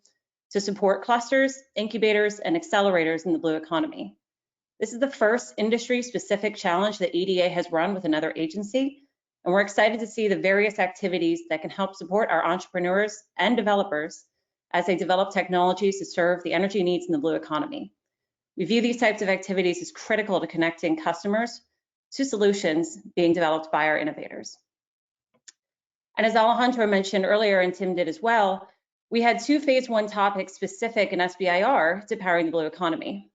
to support clusters, incubators, and accelerators in the blue economy. This is the first industry-specific challenge that EDA has run with another agency, and we're excited to see the various activities that can help support our entrepreneurs and developers as they develop technologies to serve the energy needs in the blue economy. We view these types of activities as critical to connecting customers to solutions being developed by our innovators. And as Alejandro mentioned earlier, and Tim did as well, we had two phase one topics specific in SBIR to Powering the Blue Economy.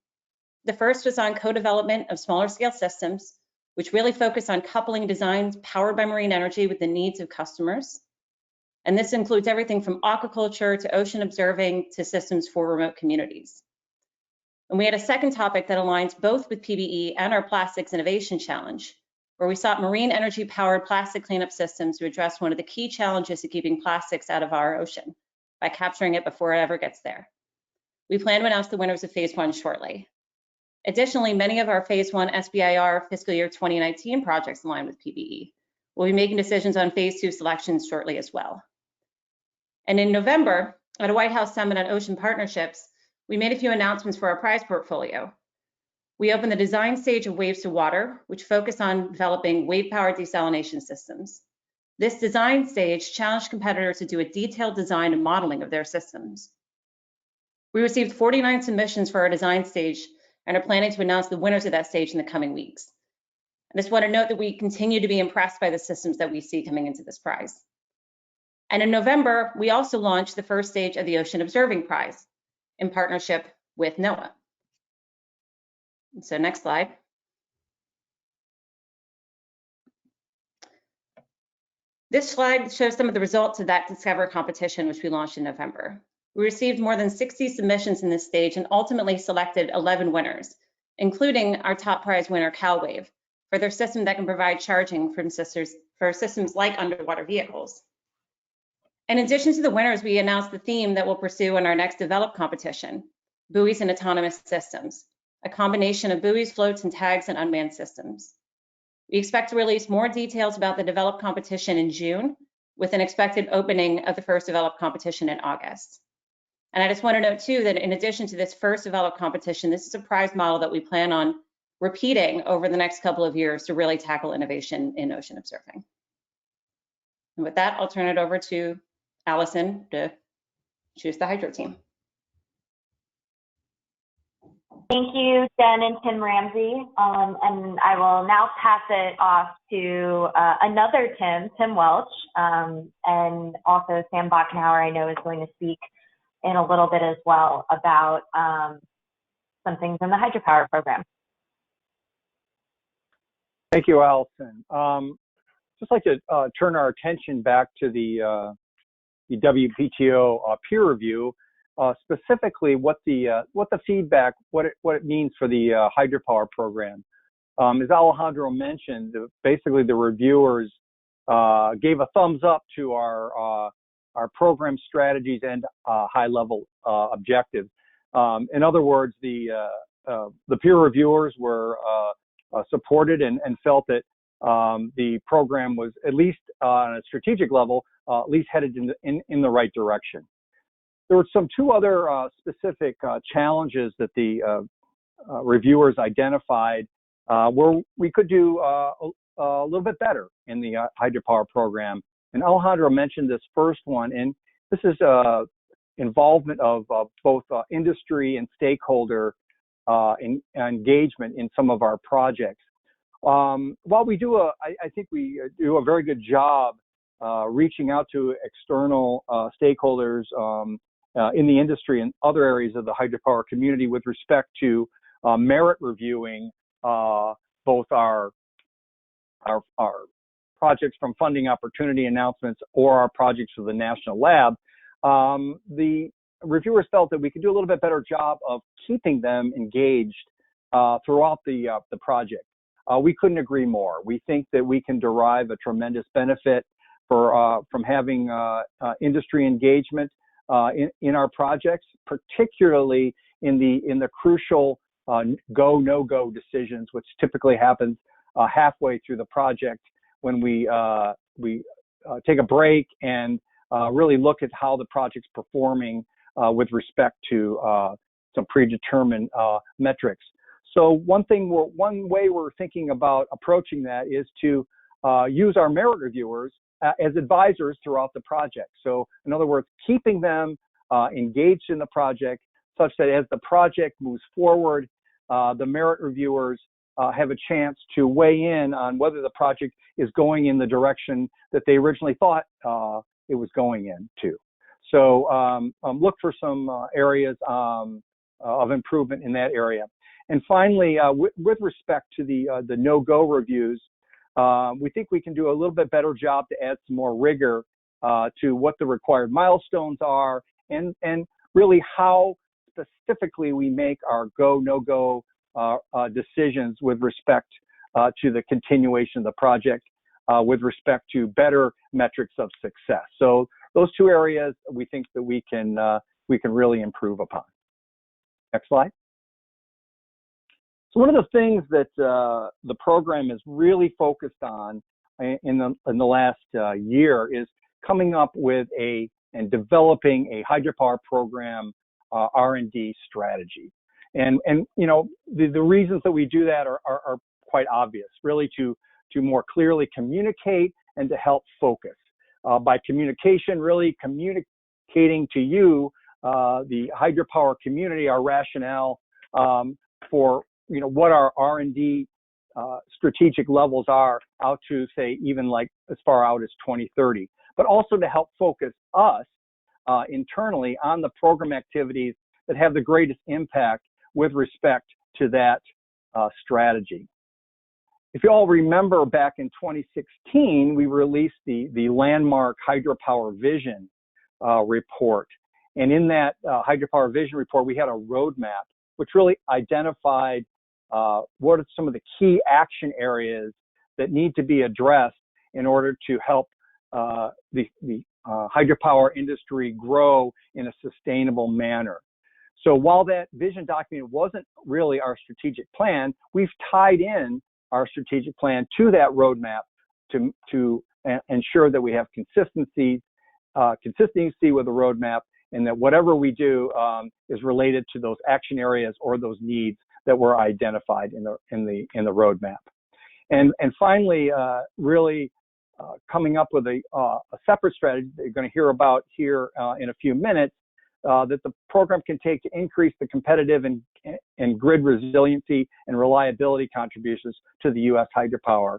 The first was on co-development of smaller scale systems, which really focus on coupling designs powered by marine energy with the needs of customers. And this includes everything from aquaculture to ocean observing to systems for remote communities. And we had a second topic that aligns both with PBE and our Plastics Innovation Challenge, where we sought marine energy powered plastic cleanup systems to address one of the key challenges of keeping plastics out of our ocean by capturing it before it ever gets there. We plan to announce the winners of phase one shortly. Additionally, many of our phase one SBIR fiscal year 2019 projects align with PBE. We'll be making decisions on phase two selections shortly as well. And in November, at a White House Summit on Ocean Partnerships, we made a few announcements for our prize portfolio. We opened the design stage of Waves to Water, which focused on developing wave-powered desalination systems. This design stage challenged competitors to do a detailed design and modeling of their systems. We received 49 submissions for our design stage and are planning to announce the winners of that stage in the coming weeks. I just want to note that we continue to be impressed by the systems that we see coming into this prize. And in November, we also launched the first stage of the Ocean Observing Prize in partnership with NOAA. So next slide. This slide shows some of the results of that Discover competition, which we launched in November. We received more than 60 submissions in this stage and ultimately selected 11 winners, including our top prize winner, CalWave, for their system that can provide charging for systems like underwater vehicles. In addition to the winners, we announced the theme that we'll pursue in our next Develop competition, Buoys and Autonomous Systems, a combination of buoys, floats, and tags and unmanned systems. We expect to release more details about the Develop competition in June, with an expected opening of the first Develop competition in August. And I just want to note too that in addition to this first Develop competition, this is a prize model that we plan on repeating over the next couple of years to really tackle innovation in ocean observing. And with that, I'll turn it over to Allison to choose the Hydro team. Thank you, Jen and Tim Ramsey. And I will now pass it off to another Tim Welch, and also Sam Bockenhauer, I know, is going to speak in a little bit as well about some things in the Hydropower program. Thank you, Allison. Just like to turn our attention back to the WPTO peer review, specifically what the feedback, what it means for the Hydropower program. As Alejandro mentioned, basically the reviewers gave a thumbs up to our program strategies and high-level objectives. In other words, the peer reviewers were supported and felt that the program was, at least on a strategic level, at least headed in the right direction. There were two other specific challenges that the reviewers identified where we could do a little bit better in the Hydropower program. And Alejandro mentioned this first one, and this is involvement of both industry and stakeholder engagement in some of our projects. While we do I think we do a very good job reaching out to external stakeholders in the industry and other areas of the hydropower community with respect to merit reviewing both our projects from funding opportunity announcements or our projects for the National Lab. The reviewers felt that we could do a little bit better job of keeping them engaged throughout the project. We couldn't agree more. We think that we can derive a tremendous benefit from having industry engagement in our projects, particularly in the crucial go, no-go decisions, which typically happens halfway through the project when we take a break and really look at how the project's performing with respect to some predetermined metrics. So one way we're thinking about approaching that is to use our merit reviewers as advisors throughout the project. So in other words, keeping them engaged in the project such that as the project moves forward, the merit reviewers have a chance to weigh in on whether the project is going in the direction that they originally thought it was going into. So look for some areas of improvement in that area. And finally, with respect to the no-go reviews, we think we can do a little bit better job to add some more rigor to what the required milestones are and really how specifically we make our go, no-go decisions with respect to the continuation of the project with respect to better metrics of success. So those two areas we think that we can really improve upon. Next slide. So one of the things that the program is really focused on in the last year is coming up with and developing a hydropower program R&D strategy. And you know, the reasons that we do that are quite obvious, really to more clearly communicate and to help focus. By communication, really communicating to you, the hydropower community, our rationale for what our R&D strategic levels are out to, say, even like as far out as 2030, but also to help focus us internally on the program activities that have the greatest impact with respect to that strategy. If you all remember, back in 2016, we released the landmark Hydropower Vision report. And in that Hydropower Vision report, we had a roadmap which really identified what are some of the key action areas that need to be addressed in order to help the hydropower industry grow in a sustainable manner. So while that vision document wasn't really our strategic plan, we've tied in our strategic plan to that roadmap to ensure that we have consistency with the roadmap, and that whatever we do is related to those action areas or those needs that were identified in the roadmap. And finally, really coming up with a separate strategy that you're going to hear about here in a few minutes, that the program can take to increase the competitive and grid resiliency and reliability contributions to the U.S. hydropower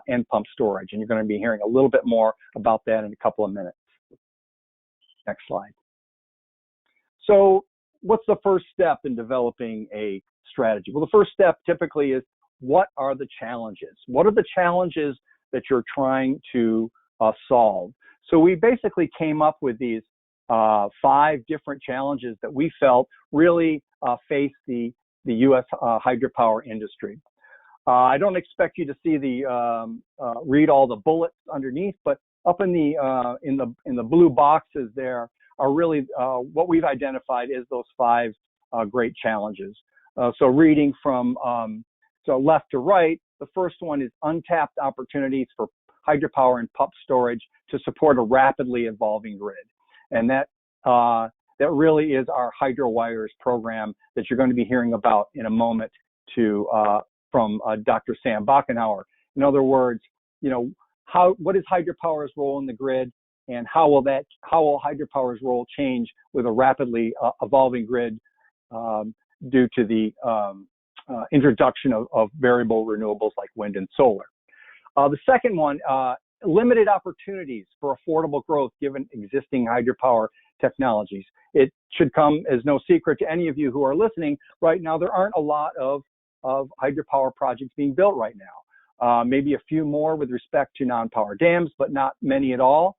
and pump storage. And you're going to be hearing a little bit more about that in a couple of minutes. Next slide. So what's the first step in developing a strategy? Well, the first step typically is, what are the challenges? What are the challenges that you're trying to solve? So we basically came up with these 5 different challenges that we felt really face the U.S. hydropower industry. I don't expect you to see read all the bullets underneath, but up in the blue boxes there are really what we've identified as those 5 great challenges. So reading from so left to right, the first one is untapped opportunities for hydropower and pump storage to support a rapidly evolving grid. And that really is our HydroWires program that you're going to be hearing about in a moment from Dr. Sam Bachenauer. In other words, what is hydropower's role in the grid, and how will hydropower's role change with a rapidly evolving grid due to the introduction of variable renewables like wind and solar. The second one, limited opportunities for affordable growth given existing hydropower technologies. It should come as no secret to any of you who are listening. Right now, there aren't a lot of hydropower projects being built right now. Maybe a few more with respect to non-power dams, but not many at all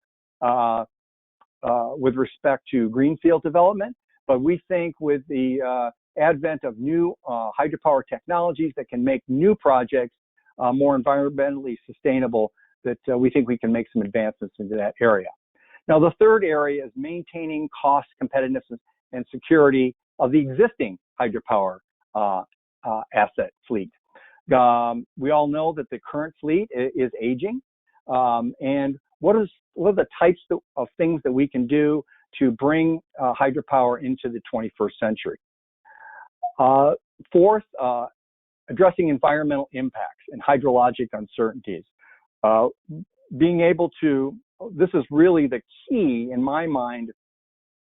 with respect to greenfield development. But we think with the advent of new hydropower technologies that can make new projects more environmentally sustainable, that we think we can make some advancements into that area. Now, the third area is maintaining cost competitiveness and security of the existing hydropower asset fleet. We all know that the current fleet is aging, and what are the types of things that we can do to bring hydropower into the 21st century? Fourth, addressing environmental impacts and hydrologic uncertainties. Being able to, this is really the key in my mind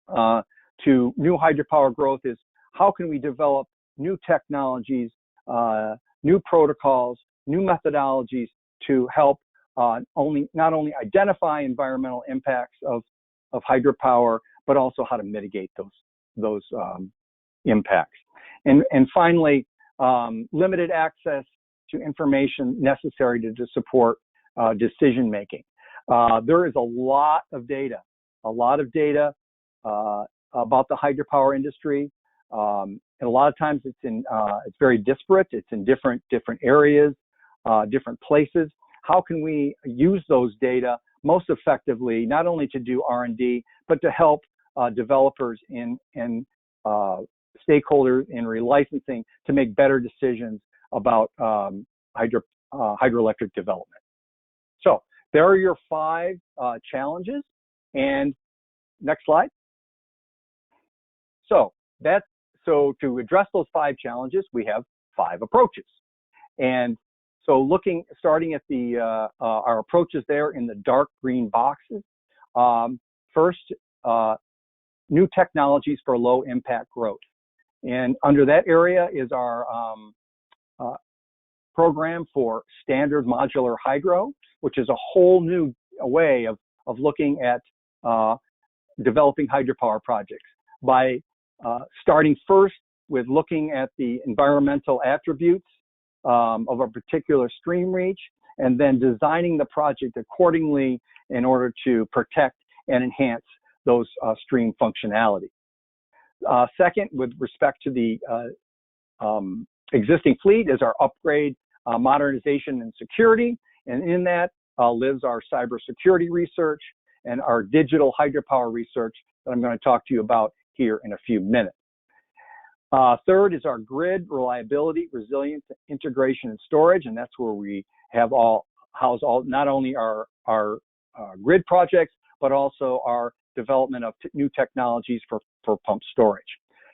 to new hydropower growth, is how can we develop new technologies, new protocols, new methodologies to help not only identify environmental impacts of hydropower, but also how to mitigate those impacts. And finally, limited access to information necessary to support decision making. There is a lot of data about the hydropower industry, and a lot of times it's very disparate. It's in different areas, different places. How can we use those data most effectively, not only to do R&D, but to help developers and stakeholders in relicensing to make better decisions about hydroelectric development? So there are your 5 challenges. And next slide. So to address those 5 challenges, we have 5 approaches. And so starting at our approaches there in the dark green boxes. First, new technologies for low impact growth. And under that area is our program for standard modular hydro, which is a whole new way of looking at developing hydropower projects by starting first with looking at the environmental attributes of a particular stream reach, and then designing the project accordingly in order to protect and enhance those stream functionality. Second, with respect to the existing fleet, is our upgrade, modernization, and security. And in that lives our cybersecurity research. and our digital hydropower research that I'm going to talk to you about here in a few minutes. Third is our grid reliability, resilience, integration, and storage, and that's where we have house not only our grid projects, but also our development of new technologies for pump storage.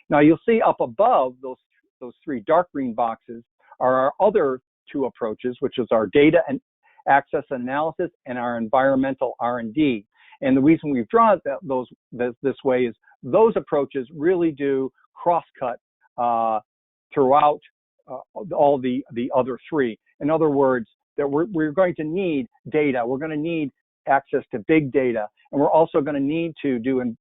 Now you'll see up above those three dark green boxes are our other two approaches, which is our data and access analysis and our environmental R&D. And the reason we've drawn this way is those approaches really do cross-cut throughout all the other three. In other words, that we're going to need data, we're going to need access to big data, and we're also going to need to do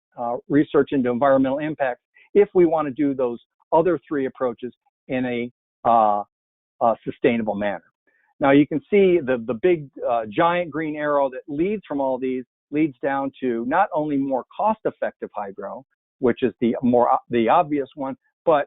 research into environmental impacts if we want to do those other three approaches in a sustainable manner. Now you can see the big giant green arrow that leads from all these leads down to not only more cost-effective hydro, which is the obvious one, but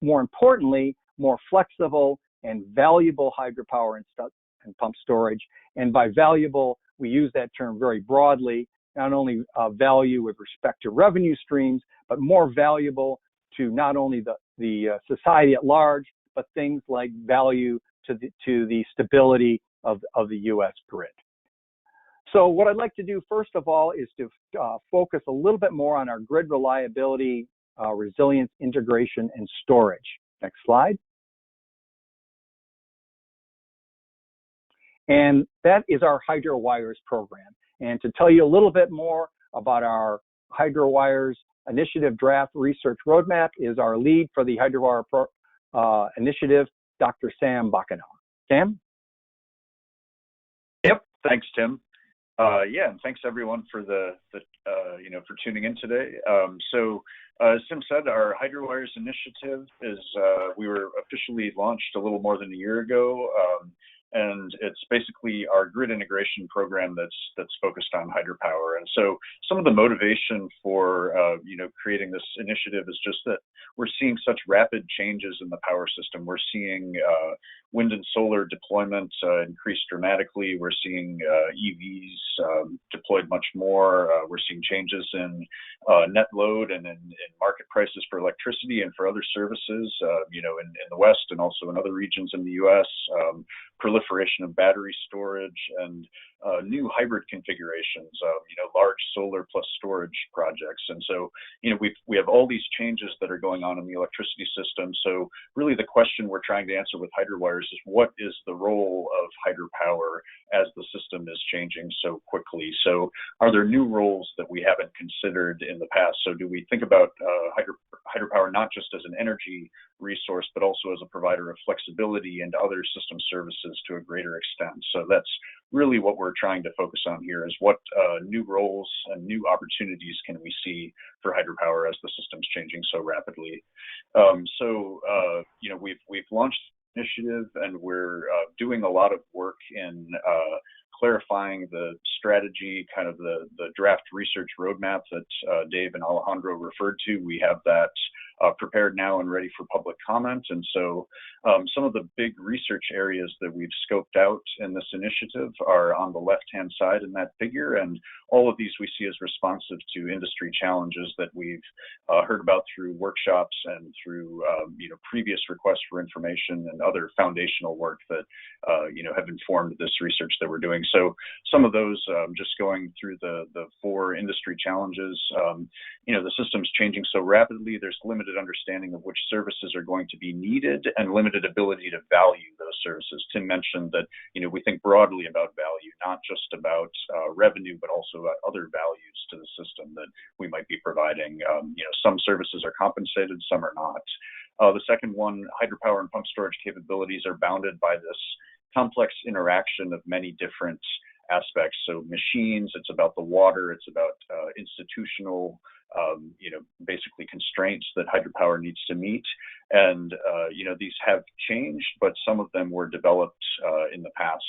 more importantly, more flexible and valuable hydropower and pump storage. And by valuable, we use that term very broadly, not only value with respect to revenue streams, but more valuable to not only the society at large, but things like value to the stability of the U.S. grid. So what I'd like to do first of all is to focus a little bit more on our grid reliability, resilience, integration, and storage. Next slide. And that is our HydroWires program. And to tell you a little bit more about our HydroWires initiative draft research roadmap is our lead for the HydroWire initiative, Dr. Sam Bacchanal. Sam? Yep, thanks, Tim. Yeah, and thanks everyone for for tuning in today. As Tim said, our HydroWires initiative is we were officially launched a little more than a year ago. And it's basically our grid integration program that's focused on hydropower. And so some of the motivation for creating this initiative is just that we're seeing such rapid changes in the power system. We're seeing wind and solar deployment increase dramatically. We're seeing EVs deployed much more. We're seeing changes in net load and in market prices for electricity and for other services, in the West and also in other regions in the U.S. Proliferation of battery storage and new hybrid configurations, large solar plus storage projects. And so, we have all these changes that are going on in the electricity system. So really the question we're trying to answer with HydroWires is what is the role of hydropower as the system is changing so quickly? So are there new roles that we haven't considered in the past? So do we think about hydropower not just as an energy resource, but also as a provider of flexibility and other system services to a greater extent? So that's really what we're trying to focus on here is what new roles and new opportunities can we see for hydropower as the system's changing so rapidly. We've launched the initiative and we're doing a lot of work in clarifying the strategy, kind of the draft research roadmap that Dave and Alejandro referred to. We have that prepared now and ready for public comment. And so some of the big research areas that we've scoped out in this initiative are on the left-hand side in that figure. And all of these we see as responsive to industry challenges that we've heard about through workshops and through previous requests for information and other foundational work that have informed this research that we're doing. So some of those, just going through the four industry challenges, the system's changing so rapidly, there's limited understanding of which services are going to be needed and limited ability to value those services. Tim mentioned that, we think broadly about value, not just about revenue, but also about other values to the system that we might be providing. Some services are compensated, some are not. The second one, hydropower and pump storage capabilities are bounded by this complex interaction of many different aspects. So machines, it's about the water, it's about institutional basically constraints that hydropower needs to meet. And, these have changed, but some of them were developed in the past,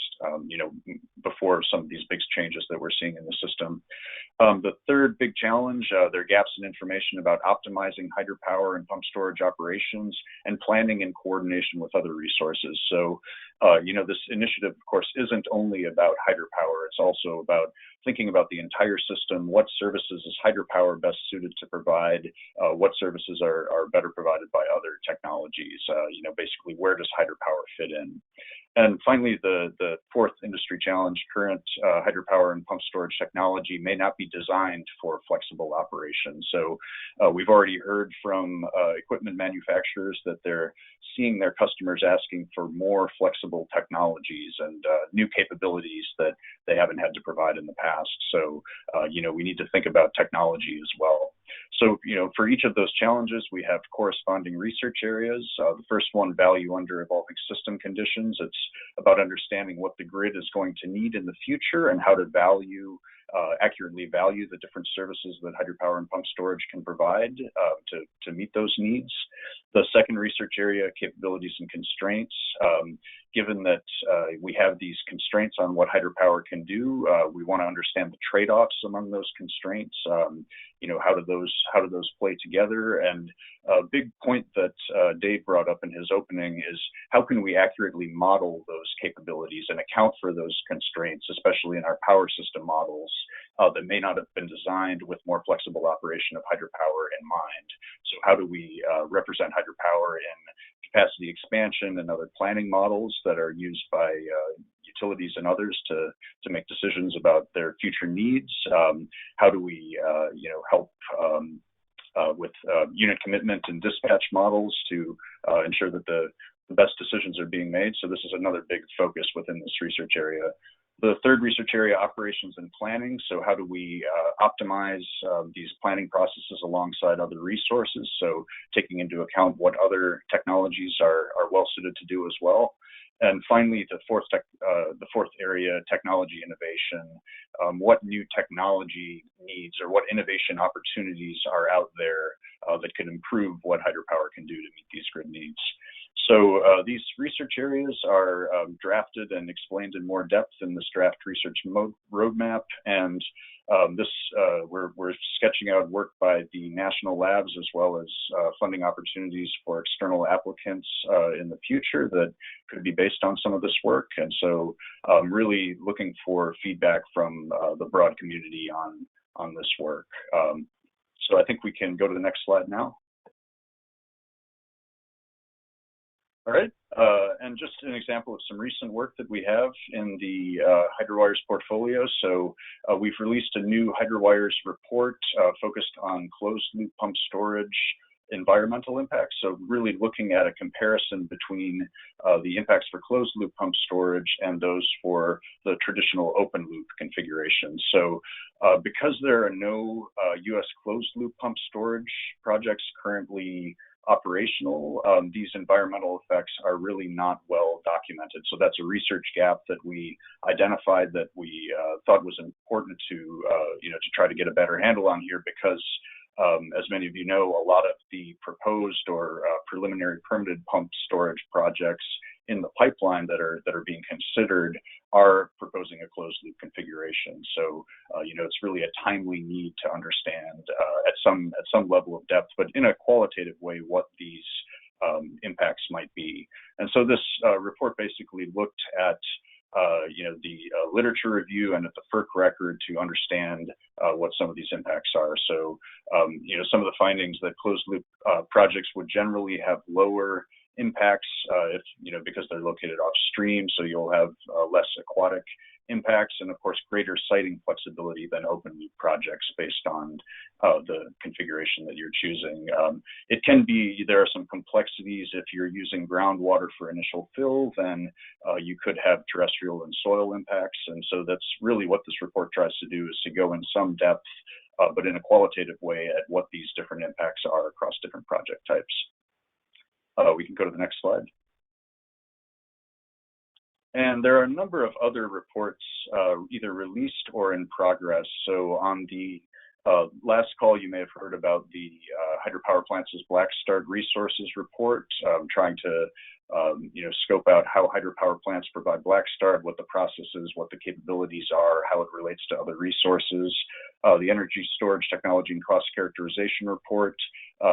before some of these big changes that we're seeing in the system. The third big challenge, there are gaps in information about optimizing hydropower and pump storage operations and planning in coordination with other resources. So, this initiative, of course, isn't only about hydropower. It's also about thinking about the entire system. What services is hydropower best suited to provide? What services are better provided by other technologies? Basically, where does hydropower fit in? And finally, the fourth industry challenge, current hydropower and pump storage technology may not be designed for flexible operation. So we've already heard from equipment manufacturers that they're seeing their customers asking for more flexible technologies and new capabilities that they haven't had to provide in the past. So, we need to think about technology as well. So, for each of those challenges, we have corresponding research areas. The first one, value under evolving system conditions. It's about understanding what the grid is going to need in the future and how to accurately value the different services that hydropower and pump storage can provide to meet those needs. The second research area, capabilities and constraints. Given that we have these constraints on what hydropower can do, we want to understand the trade-offs among those constraints. How do those play together? And a big point that Dave brought up in his opening is how can we accurately model those capabilities and account for those constraints, especially in our power system models that may not have been designed with more flexible operation of hydropower in mind. So how do we represent hydropower in capacity expansion and other planning models that are used by utilities and others to make decisions about their future needs? How do we help with unit commitment and dispatch models to ensure that the best decisions are being made? So this is another big focus within this research area. The third research area, operations and planning. So how do we optimize these planning processes alongside other resources? So taking into account what other technologies are well suited to do as well. And finally, the fourth area, technology innovation. What new technology needs or what innovation opportunities are out there that could improve what hydropower can do to meet these grid needs? So these research areas are drafted and explained in more depth in this draft research roadmap. And we're sketching out work by the national labs as well as funding opportunities for external applicants in the future that could be based on some of this work. And so really looking for feedback from the broad community on this work. So I think we can go to the next slide now. All right, and just an example of some recent work that we have in the HydroWires portfolio. So we've released a new HydroWires report focused on closed-loop pump storage environmental impacts. So really looking at a comparison between the impacts for closed-loop pump storage and those for the traditional open-loop configuration. So because there are no U.S. closed-loop pump storage projects currently operational, these environmental effects are really not well documented. So that's a research gap that we identified that we thought was important to try to get a better handle on here, because as many of you know, a lot of the proposed or preliminary permitted pump storage projects in the pipeline that are being considered are proposing a closed loop configuration. So it's really a timely need to understand at some level of depth, but in a qualitative way, what these impacts might be. And so this report basically looked at the literature review and at the FERC record to understand what some of these impacts are. So some of the findings that closed loop projects would generally have lower impacts because they're located upstream, so you'll have less aquatic impacts, and of course greater siting flexibility than open loop projects based on the configuration that you're choosing. It can be, there are some complexities. If you're using groundwater for initial fill, then you could have terrestrial and soil impacts, and so that's really what this report tries to do, is to go in some depth, but in a qualitative way, at what these different impacts are across different project types. We can go to the next slide. And there are a number of other reports either released or in progress. So on the Last call, you may have heard about the Hydropower Plants' Black Start Resources Report, trying to scope out how hydropower plants provide black start, what the process is, what the capabilities are, how it relates to other resources. The Energy Storage Technology and Cost Characterization Report,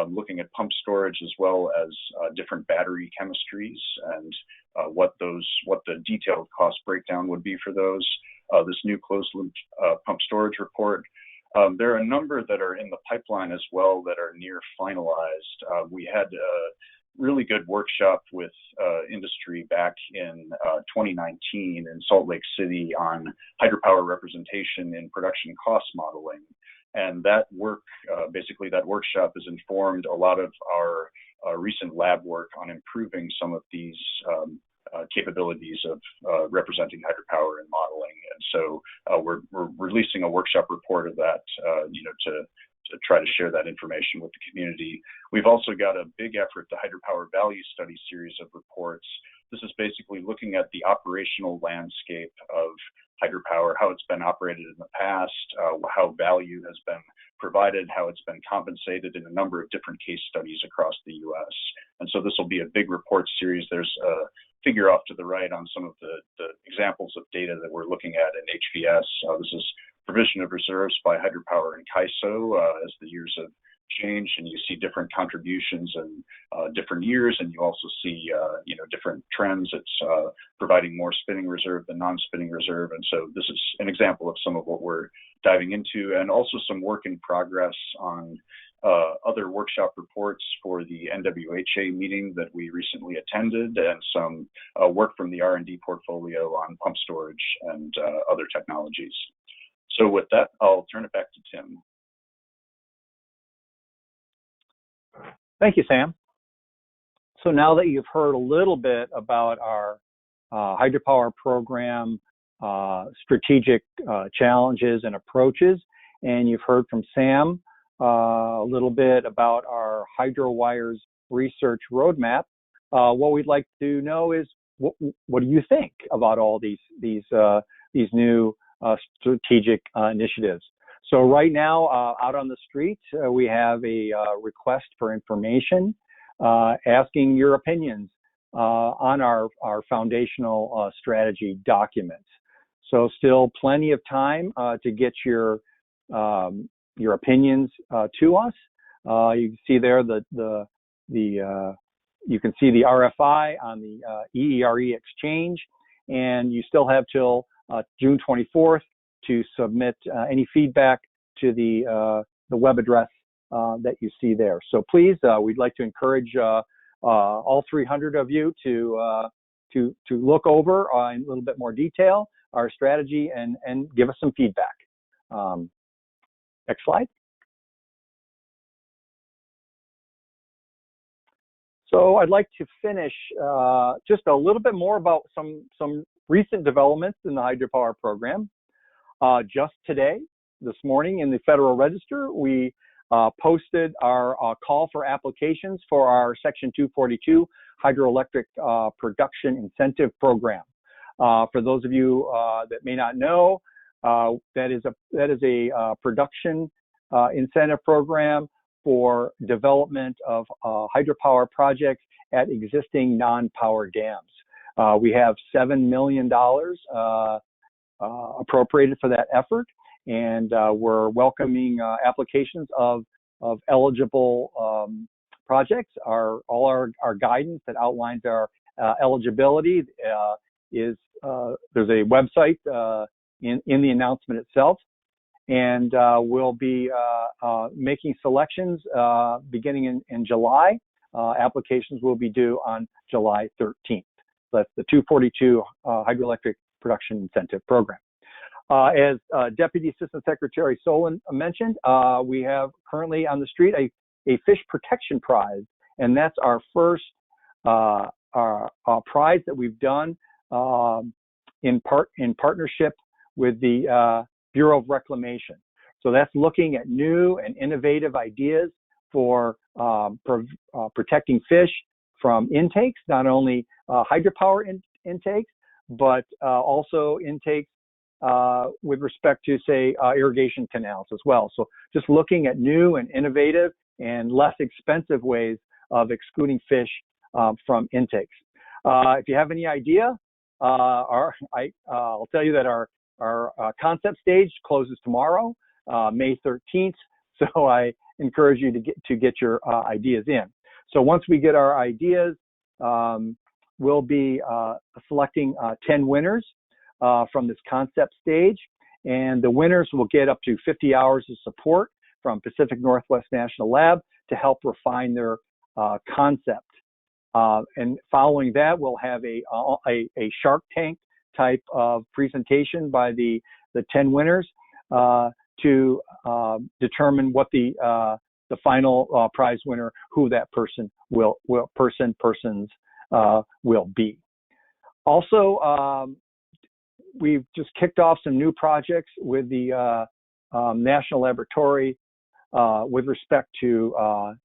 looking at pump storage as well as different battery chemistries and what the detailed cost breakdown would be for those. This new closed loop pump storage report. There are a number that are in the pipeline as well that are near finalized. We had a really good workshop with industry back in 2019 in Salt Lake City on hydropower representation in production cost modeling. And that work, basically that workshop has informed a lot of our recent lab work on improving some of these capabilities of representing hydropower and modeling. And so we're releasing a workshop report of that, to try to share that information with the community. We've also got a big effort, the Hydropower Value Study series of reports. This is basically looking at the operational landscape of hydropower, how it's been operated in the past, how value has been provided, how it's been compensated in a number of different case studies across the U.S. And so this will be a big report series. There's a figure off to the right on some of the examples of data that we're looking at in HVS. This is provision of reserves by hydropower and CAISO as the years have changed, and you see different contributions in different years, and you also see different trends. It's providing more spinning reserve than non-spinning reserve, and so this is an example of some of what we're diving into, and also some work in progress on other workshop reports for the NWHA meeting that we recently attended, and some work from the R&D portfolio on pump storage and other technologies. So with that, I'll turn it back to Tim. Thank you, Sam. So now that you've heard a little bit about our hydropower program, strategic challenges and approaches, and you've heard from Sam a little bit about our HydroWires research roadmap, what we'd like to know is what do you think about all these new strategic initiatives? So right now, out on the street, we have a request for information, asking your opinions on our foundational strategy documents. So still plenty of time to get your opinions to us. You can see there you can see the RFI on the EERE exchange, and you still have till June 24th to submit any feedback to the web address that you see there. So please, we'd like to encourage all 300 of you to look over in a little bit more detail our strategy and give us some feedback. Next slide. So I'd like to finish just a little bit more about some recent developments in the hydropower program. Just today, this morning in the Federal Register, we posted our call for applications for our Section 242 Hydroelectric Production Incentive Program. For those of you that may not know, that is a production incentive program for development of hydropower projects at existing non-power dams. We have $7 million appropriated for that effort, and we're welcoming applications of eligible projects. All our guidance that outlines our eligibility is there's a website in the announcement itself, and we'll be making selections beginning in July. Applications will be due on July 13th. That's the 242 Hydroelectric Production Incentive Program. As Deputy Assistant Secretary Solan mentioned, we have currently on the street a fish protection prize, and that's our first prize that we've done in partnership with the Bureau of Reclamation. So that's looking at new and innovative ideas for protecting fish from intakes, not only hydropower intakes, but also intakes with respect to, say, irrigation canals as well. So just looking at new and innovative and less expensive ways of excluding fish from intakes. If you have any idea, I'll tell you that our concept stage closes tomorrow, May 13th. So I encourage you to get your ideas in. So once we get our ideas, we'll be selecting 10 winners from this concept stage, and the winners will get up to 50 hours of support from Pacific Northwest National Lab to help refine their concept. And following that, we'll have a Shark Tank type of presentation by the 10 winners to determine what the final prize winner, who that person will be. Also, we've just kicked off some new projects with the National Laboratory with respect to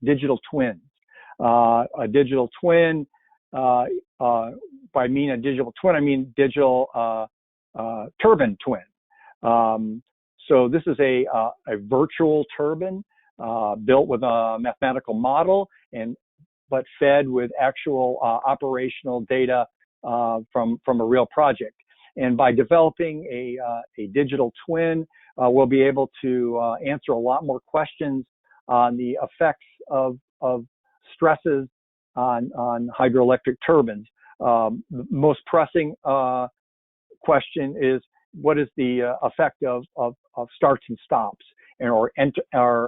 digital twins. A digital twin, by I mean digital turbine twin. So this is a virtual turbine built with a mathematical model but fed with actual operational data from a real project. And by developing a digital twin, we'll be able to answer a lot more questions on the effects of stresses on hydroelectric turbines. The most pressing question is, what is the effect of starts and stops, or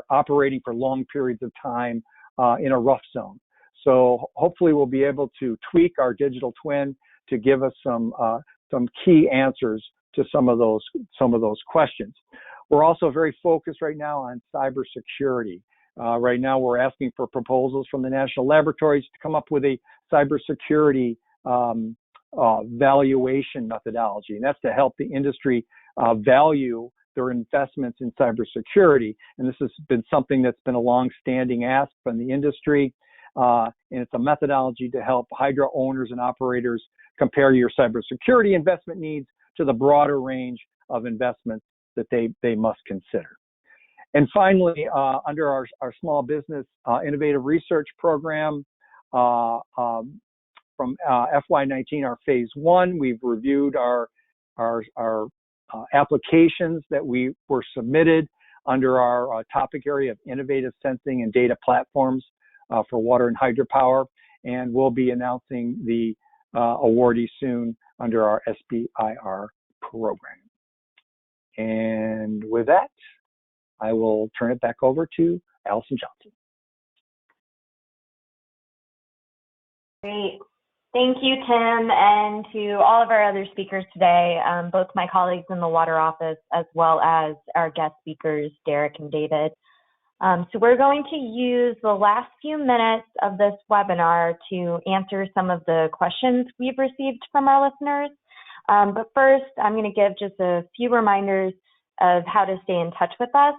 operating for long periods of time in a rough zone? So hopefully we'll be able to tweak our digital twin to give us some key answers to some of those questions. We're also very focused right now on cybersecurity. Right now we're asking for proposals from the national laboratories to come up with a cybersecurity valuation methodology, and that's to help the industry value their investments in cybersecurity. And this has been something that's been a long-standing ask from the industry, and it's a methodology to help hydro owners and operators compare your cybersecurity investment needs to the broader range of investments that they must consider. And finally, under our small business innovative research program, from FY19, our phase 1, we've reviewed our applications that were submitted under our topic area of innovative sensing and data platforms for water and hydropower, and we'll be announcing the awardee soon under our SBIR program. And with that, I will turn it back over to Allison Johnson. Great. Thank you, Tim, and to all of our other speakers today, both my colleagues in the Water Office as well as our guest speakers, Derek and David. So we're going to use the last few minutes of this webinar to answer some of the questions we've received from our listeners. But first, I'm going to give just a few reminders of how to stay in touch with us.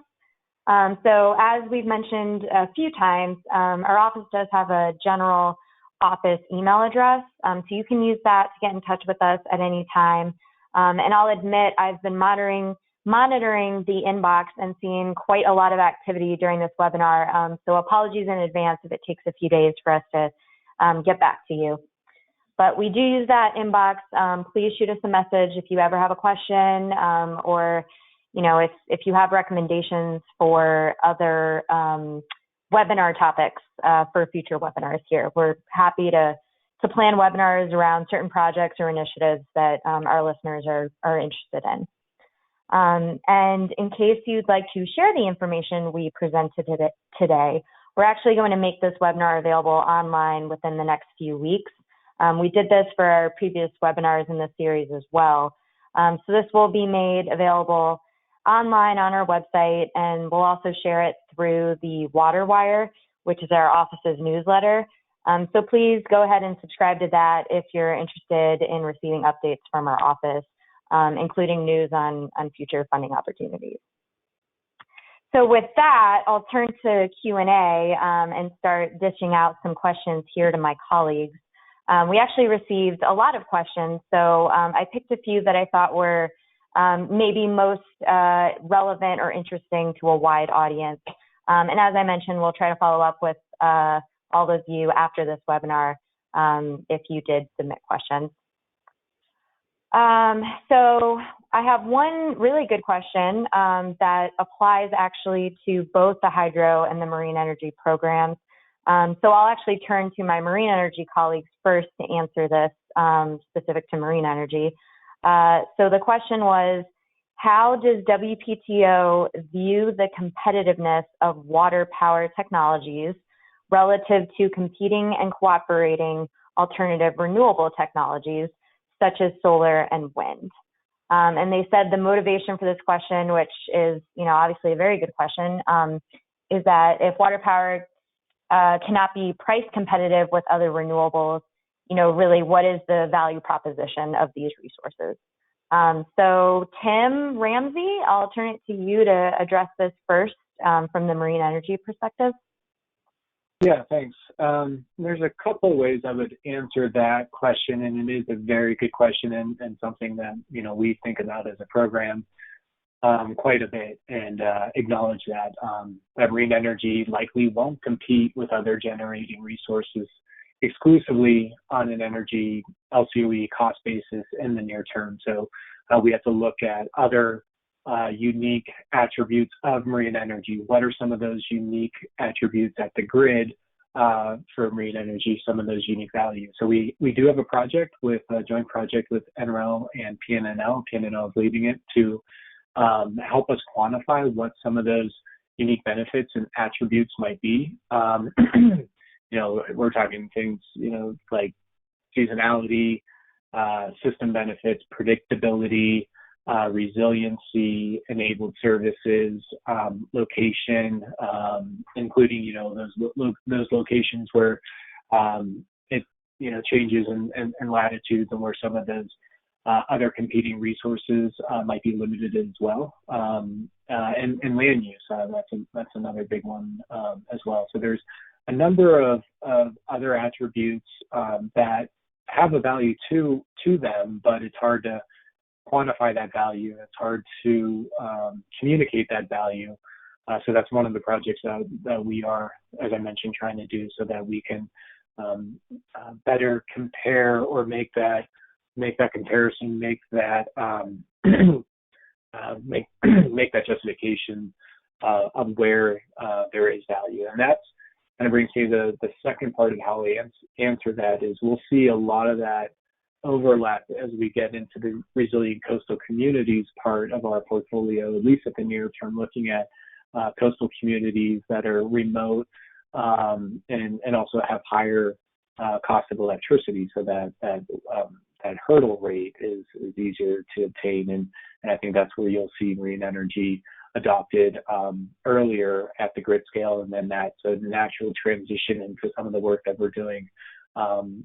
So as we've mentioned a few times, our office does have a general office email address. So you can use that to get in touch with us at any time. And I'll admit, I've been monitoring the inbox and seeing quite a lot of activity during this webinar. So apologies in advance if it takes a few days for us to get back to you. But we do use that inbox. Please shoot us a message if you ever have a question, or if you have recommendations for other webinar topics for future webinars here. We're happy to plan webinars around certain projects or initiatives that our listeners are interested in. And in case you'd like to share the information we presented today, we're actually going to make this webinar available online within the next few weeks. We did this for our previous webinars in this series as well. So this will be made available online on our website, and we'll also share it through the Water Wire, which is our office's newsletter. So please go ahead and subscribe to that if you're interested in receiving updates from our office, including news on future funding opportunities. So with that, I'll turn to Q&A and start dishing out some questions here to my colleagues. We actually received a lot of questions, so I picked a few that I thought were maybe most relevant or interesting to a wide audience. And as I mentioned, we'll try to follow up with all of you after this webinar if you did submit questions. So I have one really good question that applies actually to both the hydro and the marine energy programs. So I'll actually turn to my marine energy colleagues first to answer this specific to marine energy. So the question was, how does WPTO view the competitiveness of water power technologies relative to competing and cooperating alternative renewable technologies such as solar and wind? And they said the motivation for this question, which is, obviously a very good question, is that if water power cannot be price competitive with other renewables, really what is the value proposition of these resources? So Tim Ramsey, I'll turn it to you to address this first from the marine energy perspective. Yeah, thanks. There's a couple of ways I would answer that question, and it is a very good question and something that we think about as a program quite a bit, and acknowledge that that marine energy likely won't compete with other generating resources exclusively on an energy LCOE cost basis in the near term. So we have to look at other unique attributes of marine energy. What are some of those unique attributes at the grid for marine energy, some of those unique values? So we do have a joint project with NREL and PNNL. PNNL is leading it to help us quantify what some of those unique benefits and attributes might be. We're talking things, like seasonality, system benefits, predictability, resiliency, enabled services, location, including, those locations where it, changes in latitudes and where some of those other competing resources might be limited as well, and land use. That's another big one as well. So there's a number of other attributes that have a value to them, but it's hard to quantify that value. It's hard to communicate that value. So that's one of the projects that we are, as I mentioned, trying to do so that we can better compare or make that comparison, make that make that justification of where there is value. And that's kind of brings me to the second part of how we answer that is we'll see a lot of that overlap as we get into the resilient coastal communities part of our portfolio, at least at the near term, looking at coastal communities that are remote and also have higher cost of electricity, so that hurdle rate is easier to obtain, and I think that's where you'll see marine energy adopted earlier at the grid scale, and then that's a natural transition into some of the work that we're doing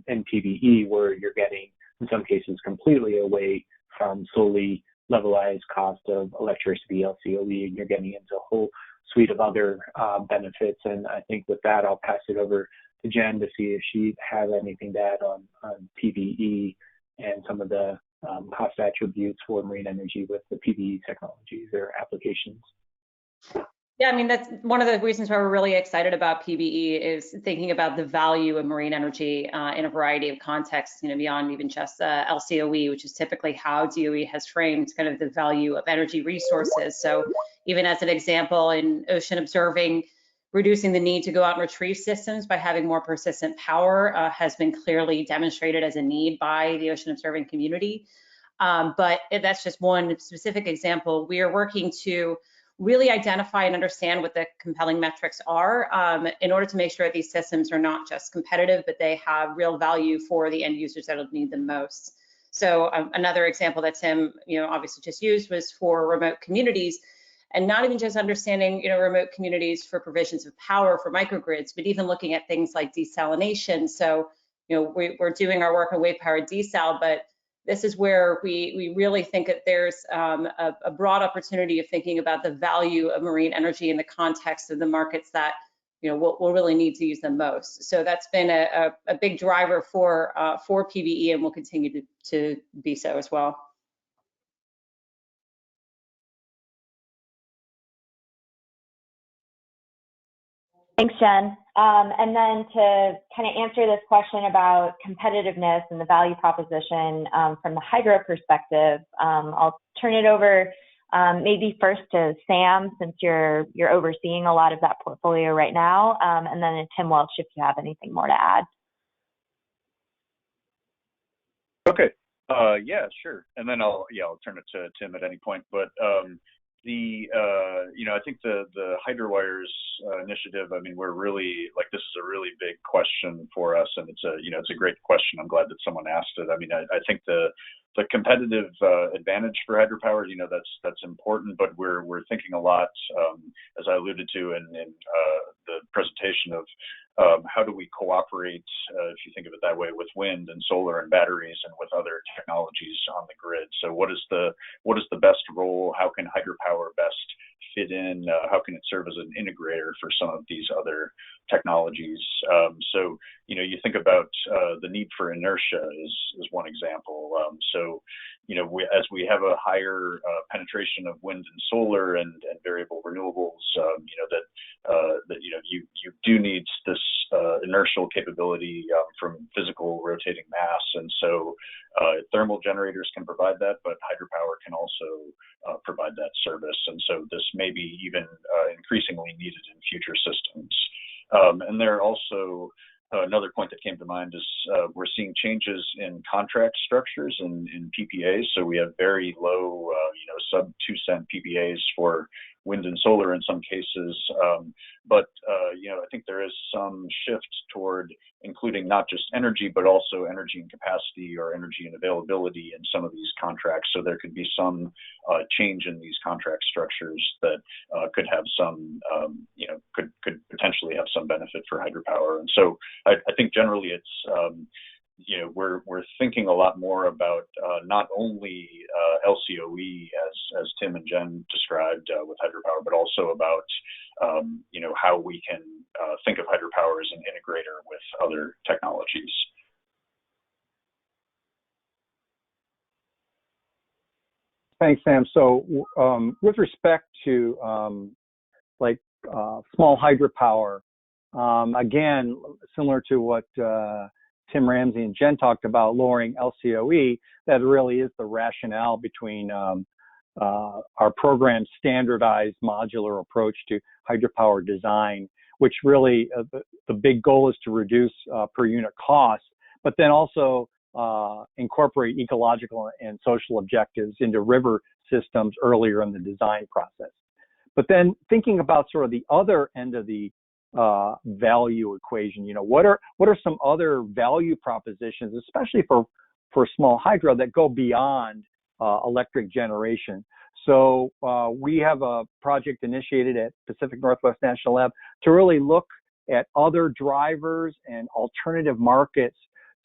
in PBE, where you're getting, in some cases, completely away from solely levelized cost of electricity, LCOE, and you're getting into a whole suite of other benefits. And I think with that, I'll pass it over to Jen to see if she has anything to add on PBE and some of the cost attributes for marine energy with the PBE technologies or applications. Yeah, I mean, that's one of the reasons why we're really excited about PBE is thinking about the value of marine energy in a variety of contexts, beyond even just LCOE, which is typically how DOE has framed kind of the value of energy resources. So even as an example, in ocean observing, reducing the need to go out and retrieve systems by having more persistent power has been clearly demonstrated as a need by the ocean observing community. But that's just one specific example. We are working to really identify and understand what the compelling metrics are in order to make sure that these systems are not just competitive, but they have real value for the end users that will need them most. So another example that Tim, obviously just used was for remote communities, and not even just understanding, remote communities for provisions of power for microgrids, but even looking at things like desalination. So, we're doing our work on wave powered desal, but this is where we really think that there's a broad opportunity of thinking about the value of marine energy in the context of the markets that we'll really need to use them most. So that's been a big driver for PBE, and will continue to be so as well. Thanks, Jen. And then to kind of answer this question about competitiveness and the value proposition from the hydro perspective, I'll turn it over maybe first to Sam, since you're overseeing a lot of that portfolio right now, and then to Tim Welch if you have anything more to add. Okay. Yeah, sure. And then I'll turn it to Tim at any point. But I think the Hydrowires initiative, I mean, we're really, like, this is a really big question for us, and it's a great question. I'm glad that someone asked it. I mean, I think the competitive advantage for hydropower, that's important, but we're thinking a lot, as I alluded to in the presentation, of how do we cooperate, if you think of it that way, with wind and solar and batteries and with other technologies on the grid. So what is the best role? How can hydropower best fit in? How can it serve as an integrator for some of these other technologies? So you think about the need for inertia is one example. As we have a higher penetration of wind and solar and variable renewables, you do need this inertial capability from physical rotating mass, and so thermal generators can provide that, but hydropower can also provide that service, and so this may be even increasingly needed in future systems. And there are also another point that came to mind is we're seeing changes in contract structures in PPAs. So we have very low, sub 2-cent PPAs for wind and solar in some cases. But I think there is some shift toward including not just energy, but also energy and capacity or energy and availability in some of these contracts. So there could be some change in these contract structures that could have some, could potentially have some benefit for hydropower. And so I think generally it's, we're thinking a lot more about not only LCOE as Tim and Jen described with hydropower, but also about how we can think of hydropower as an integrator with other technologies. Thanks, Sam. So with respect to small hydropower, again, similar to what Tim, Ramsey, and Jen talked about, lowering LCOE, that really is the rationale between our program's standardized modular approach to hydropower design, which really the big goal is to reduce per unit cost, but then also incorporate ecological and social objectives into river systems earlier in the design process. But then thinking about sort of the other end of the value equation, what are some other value propositions, especially for small hydro, that go beyond electric generation? So we have a project initiated at Pacific Northwest National Lab to really look at other drivers and alternative markets,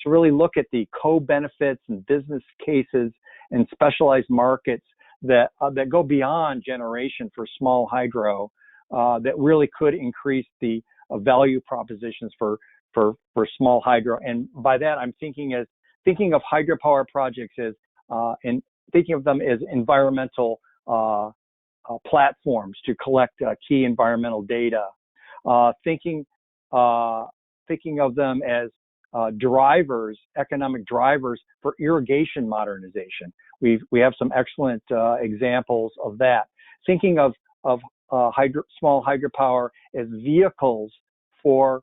to really look at the co-benefits and business cases and specialized markets that go beyond generation for small hydro, that really could increase the value propositions for small hydro. And by that, I'm thinking of hydropower projects as and thinking of them as environmental platforms to collect key environmental data. Thinking of them as drivers, economic drivers for irrigation modernization. We have some excellent examples of that. Thinking of small hydropower as vehicles for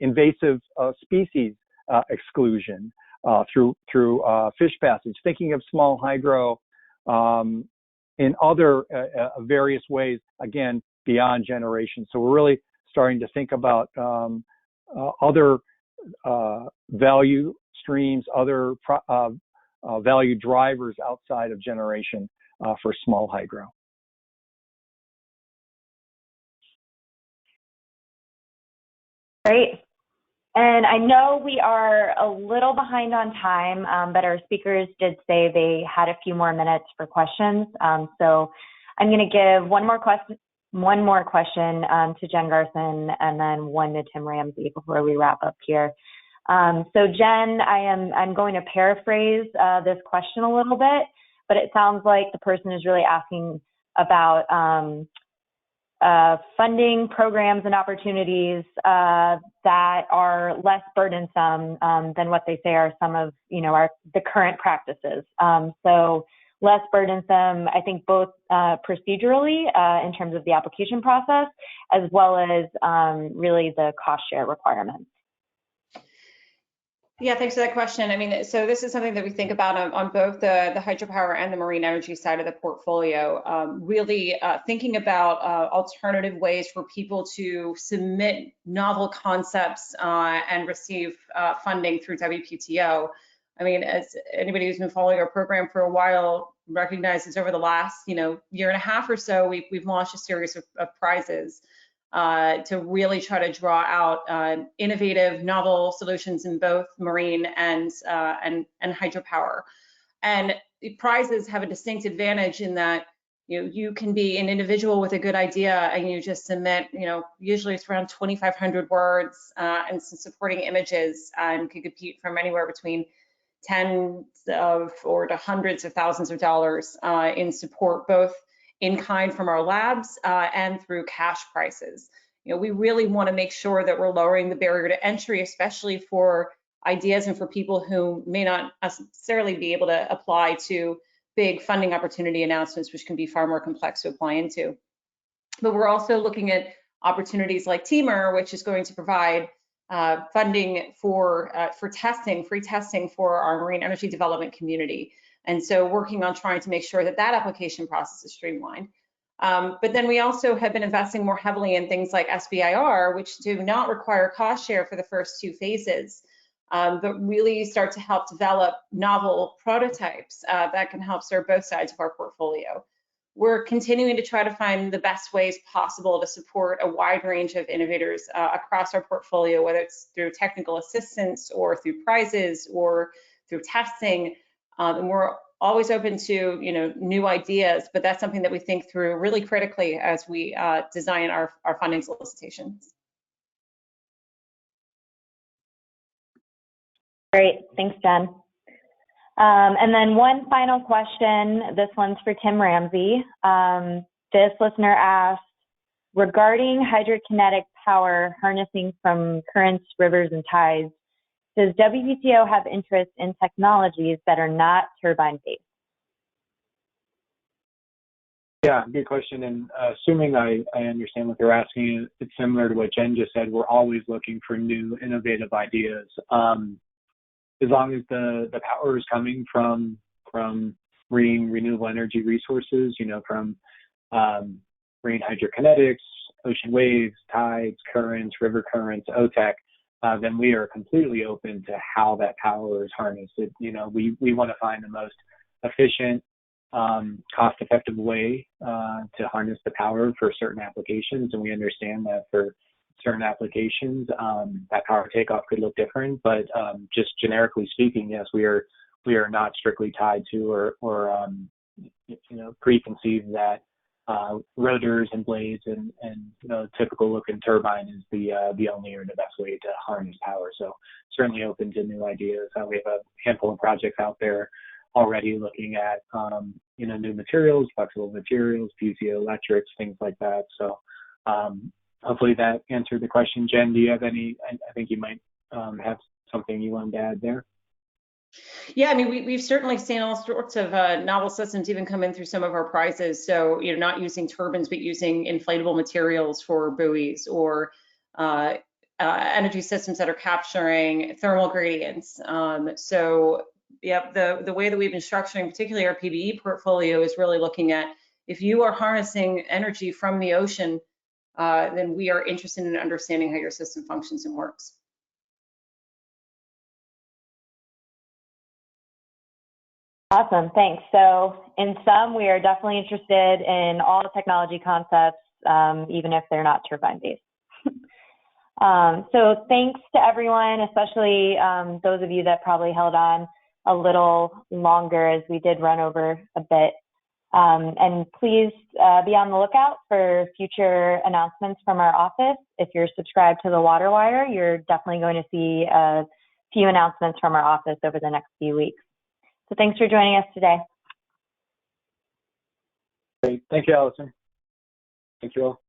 invasive species exclusion through fish passage. Thinking of small hydro in other various ways, again, beyond generation. So we're really starting to think about other value streams, other value drivers outside of generation for small hydro. Great. And I know we are a little behind on time, but our speakers did say they had a few more minutes for questions. So I'm going to give one more question to Jen Garson, and then one to Tim Ramsey before we wrap up here. So Jen, I'm going to paraphrase this question a little bit, but it sounds like the person is really asking about funding programs and opportunities that are less burdensome than what they say are some of, the current practices. So less burdensome, I think, both procedurally in terms of the application process, as well as really the cost share requirements. Yeah, thanks for that question. I mean, so this is something that we think about on both the hydropower and the marine energy side of the portfolio, really thinking about alternative ways for people to submit novel concepts and receive funding through WPTO. I mean, as anybody who's been following our program for a while recognizes, over the last, year and a half or so, we've launched a series of prizes to really try to draw out innovative, novel solutions in both marine and hydropower. And the prizes have a distinct advantage in that you can be an individual with a good idea and you just submit, usually it's around 2,500 words and some supporting images, and can compete from anywhere between tens of or to hundreds of thousands of dollars in support, both in kind from our labs and through cash prices. We really want to make sure that we're lowering the barrier to entry, especially for ideas and for people who may not necessarily be able to apply to big funding opportunity announcements, which can be far more complex to apply into. But we're also looking at opportunities like TEAMR, which is going to provide funding for testing, free testing for our marine energy development community. And so working on trying to make sure that that application process is streamlined. But then we also have been investing more heavily in things like SBIR, which do not require cost share for the first two phases, but really start to help develop novel prototypes that can help serve both sides of our portfolio. We're continuing to try to find the best ways possible to support a wide range of innovators across our portfolio, whether it's through technical assistance or through prizes or through testing. And we're always open to new ideas, but that's something that we think through really critically as we design our funding solicitations. Great, thanks, Jen. And then one final question. This one's for Tim Ramsey. This listener asked, regarding hydrokinetic power harnessing from currents, rivers, and tides, does WPTO have interest in technologies that are not turbine-based? Yeah, good question. And assuming I understand what they're asking, it's similar to what Jen just said. We're always looking for new, innovative ideas. As long as the power is coming from marine renewable energy resources, from marine hydrokinetics, ocean waves, tides, currents, river currents, OTEC, then we are completely open to how that power is harnessed. We want to find the most efficient, cost-effective way to harness the power for certain applications, and we understand that for certain applications, that power takeoff could look different. But just generically speaking, yes, we are not strictly tied to or preconceived that rotors and blades and typical looking turbine is the only or the best way to harness power. So certainly open to new ideas. We have a handful of projects out there already looking at new materials, flexible materials, piezoelectrics, things like that. So hopefully that answered the question. Jen, do you have any? I think you might have something you wanted to add there. Yeah, I mean, we've certainly seen all sorts of novel systems even come in through some of our prizes. So, not using turbines, but using inflatable materials for buoys, or energy systems that are capturing thermal gradients. So, yeah, the way that we've been structuring, particularly our PBE portfolio, is really looking at, if you are harnessing energy from the ocean, then we are interested in understanding how your system functions and works. Awesome, thanks. So in sum, we are definitely interested in all the technology concepts, even if they're not turbine-based. So thanks to everyone, especially those of you that probably held on a little longer, as we did run over a bit. And please be on the lookout for future announcements from our office. If you're subscribed to the WaterWire, you're definitely going to see a few announcements from our office over the next few weeks. So thanks for joining us today. Great. Thank you, Allison. Thank you all.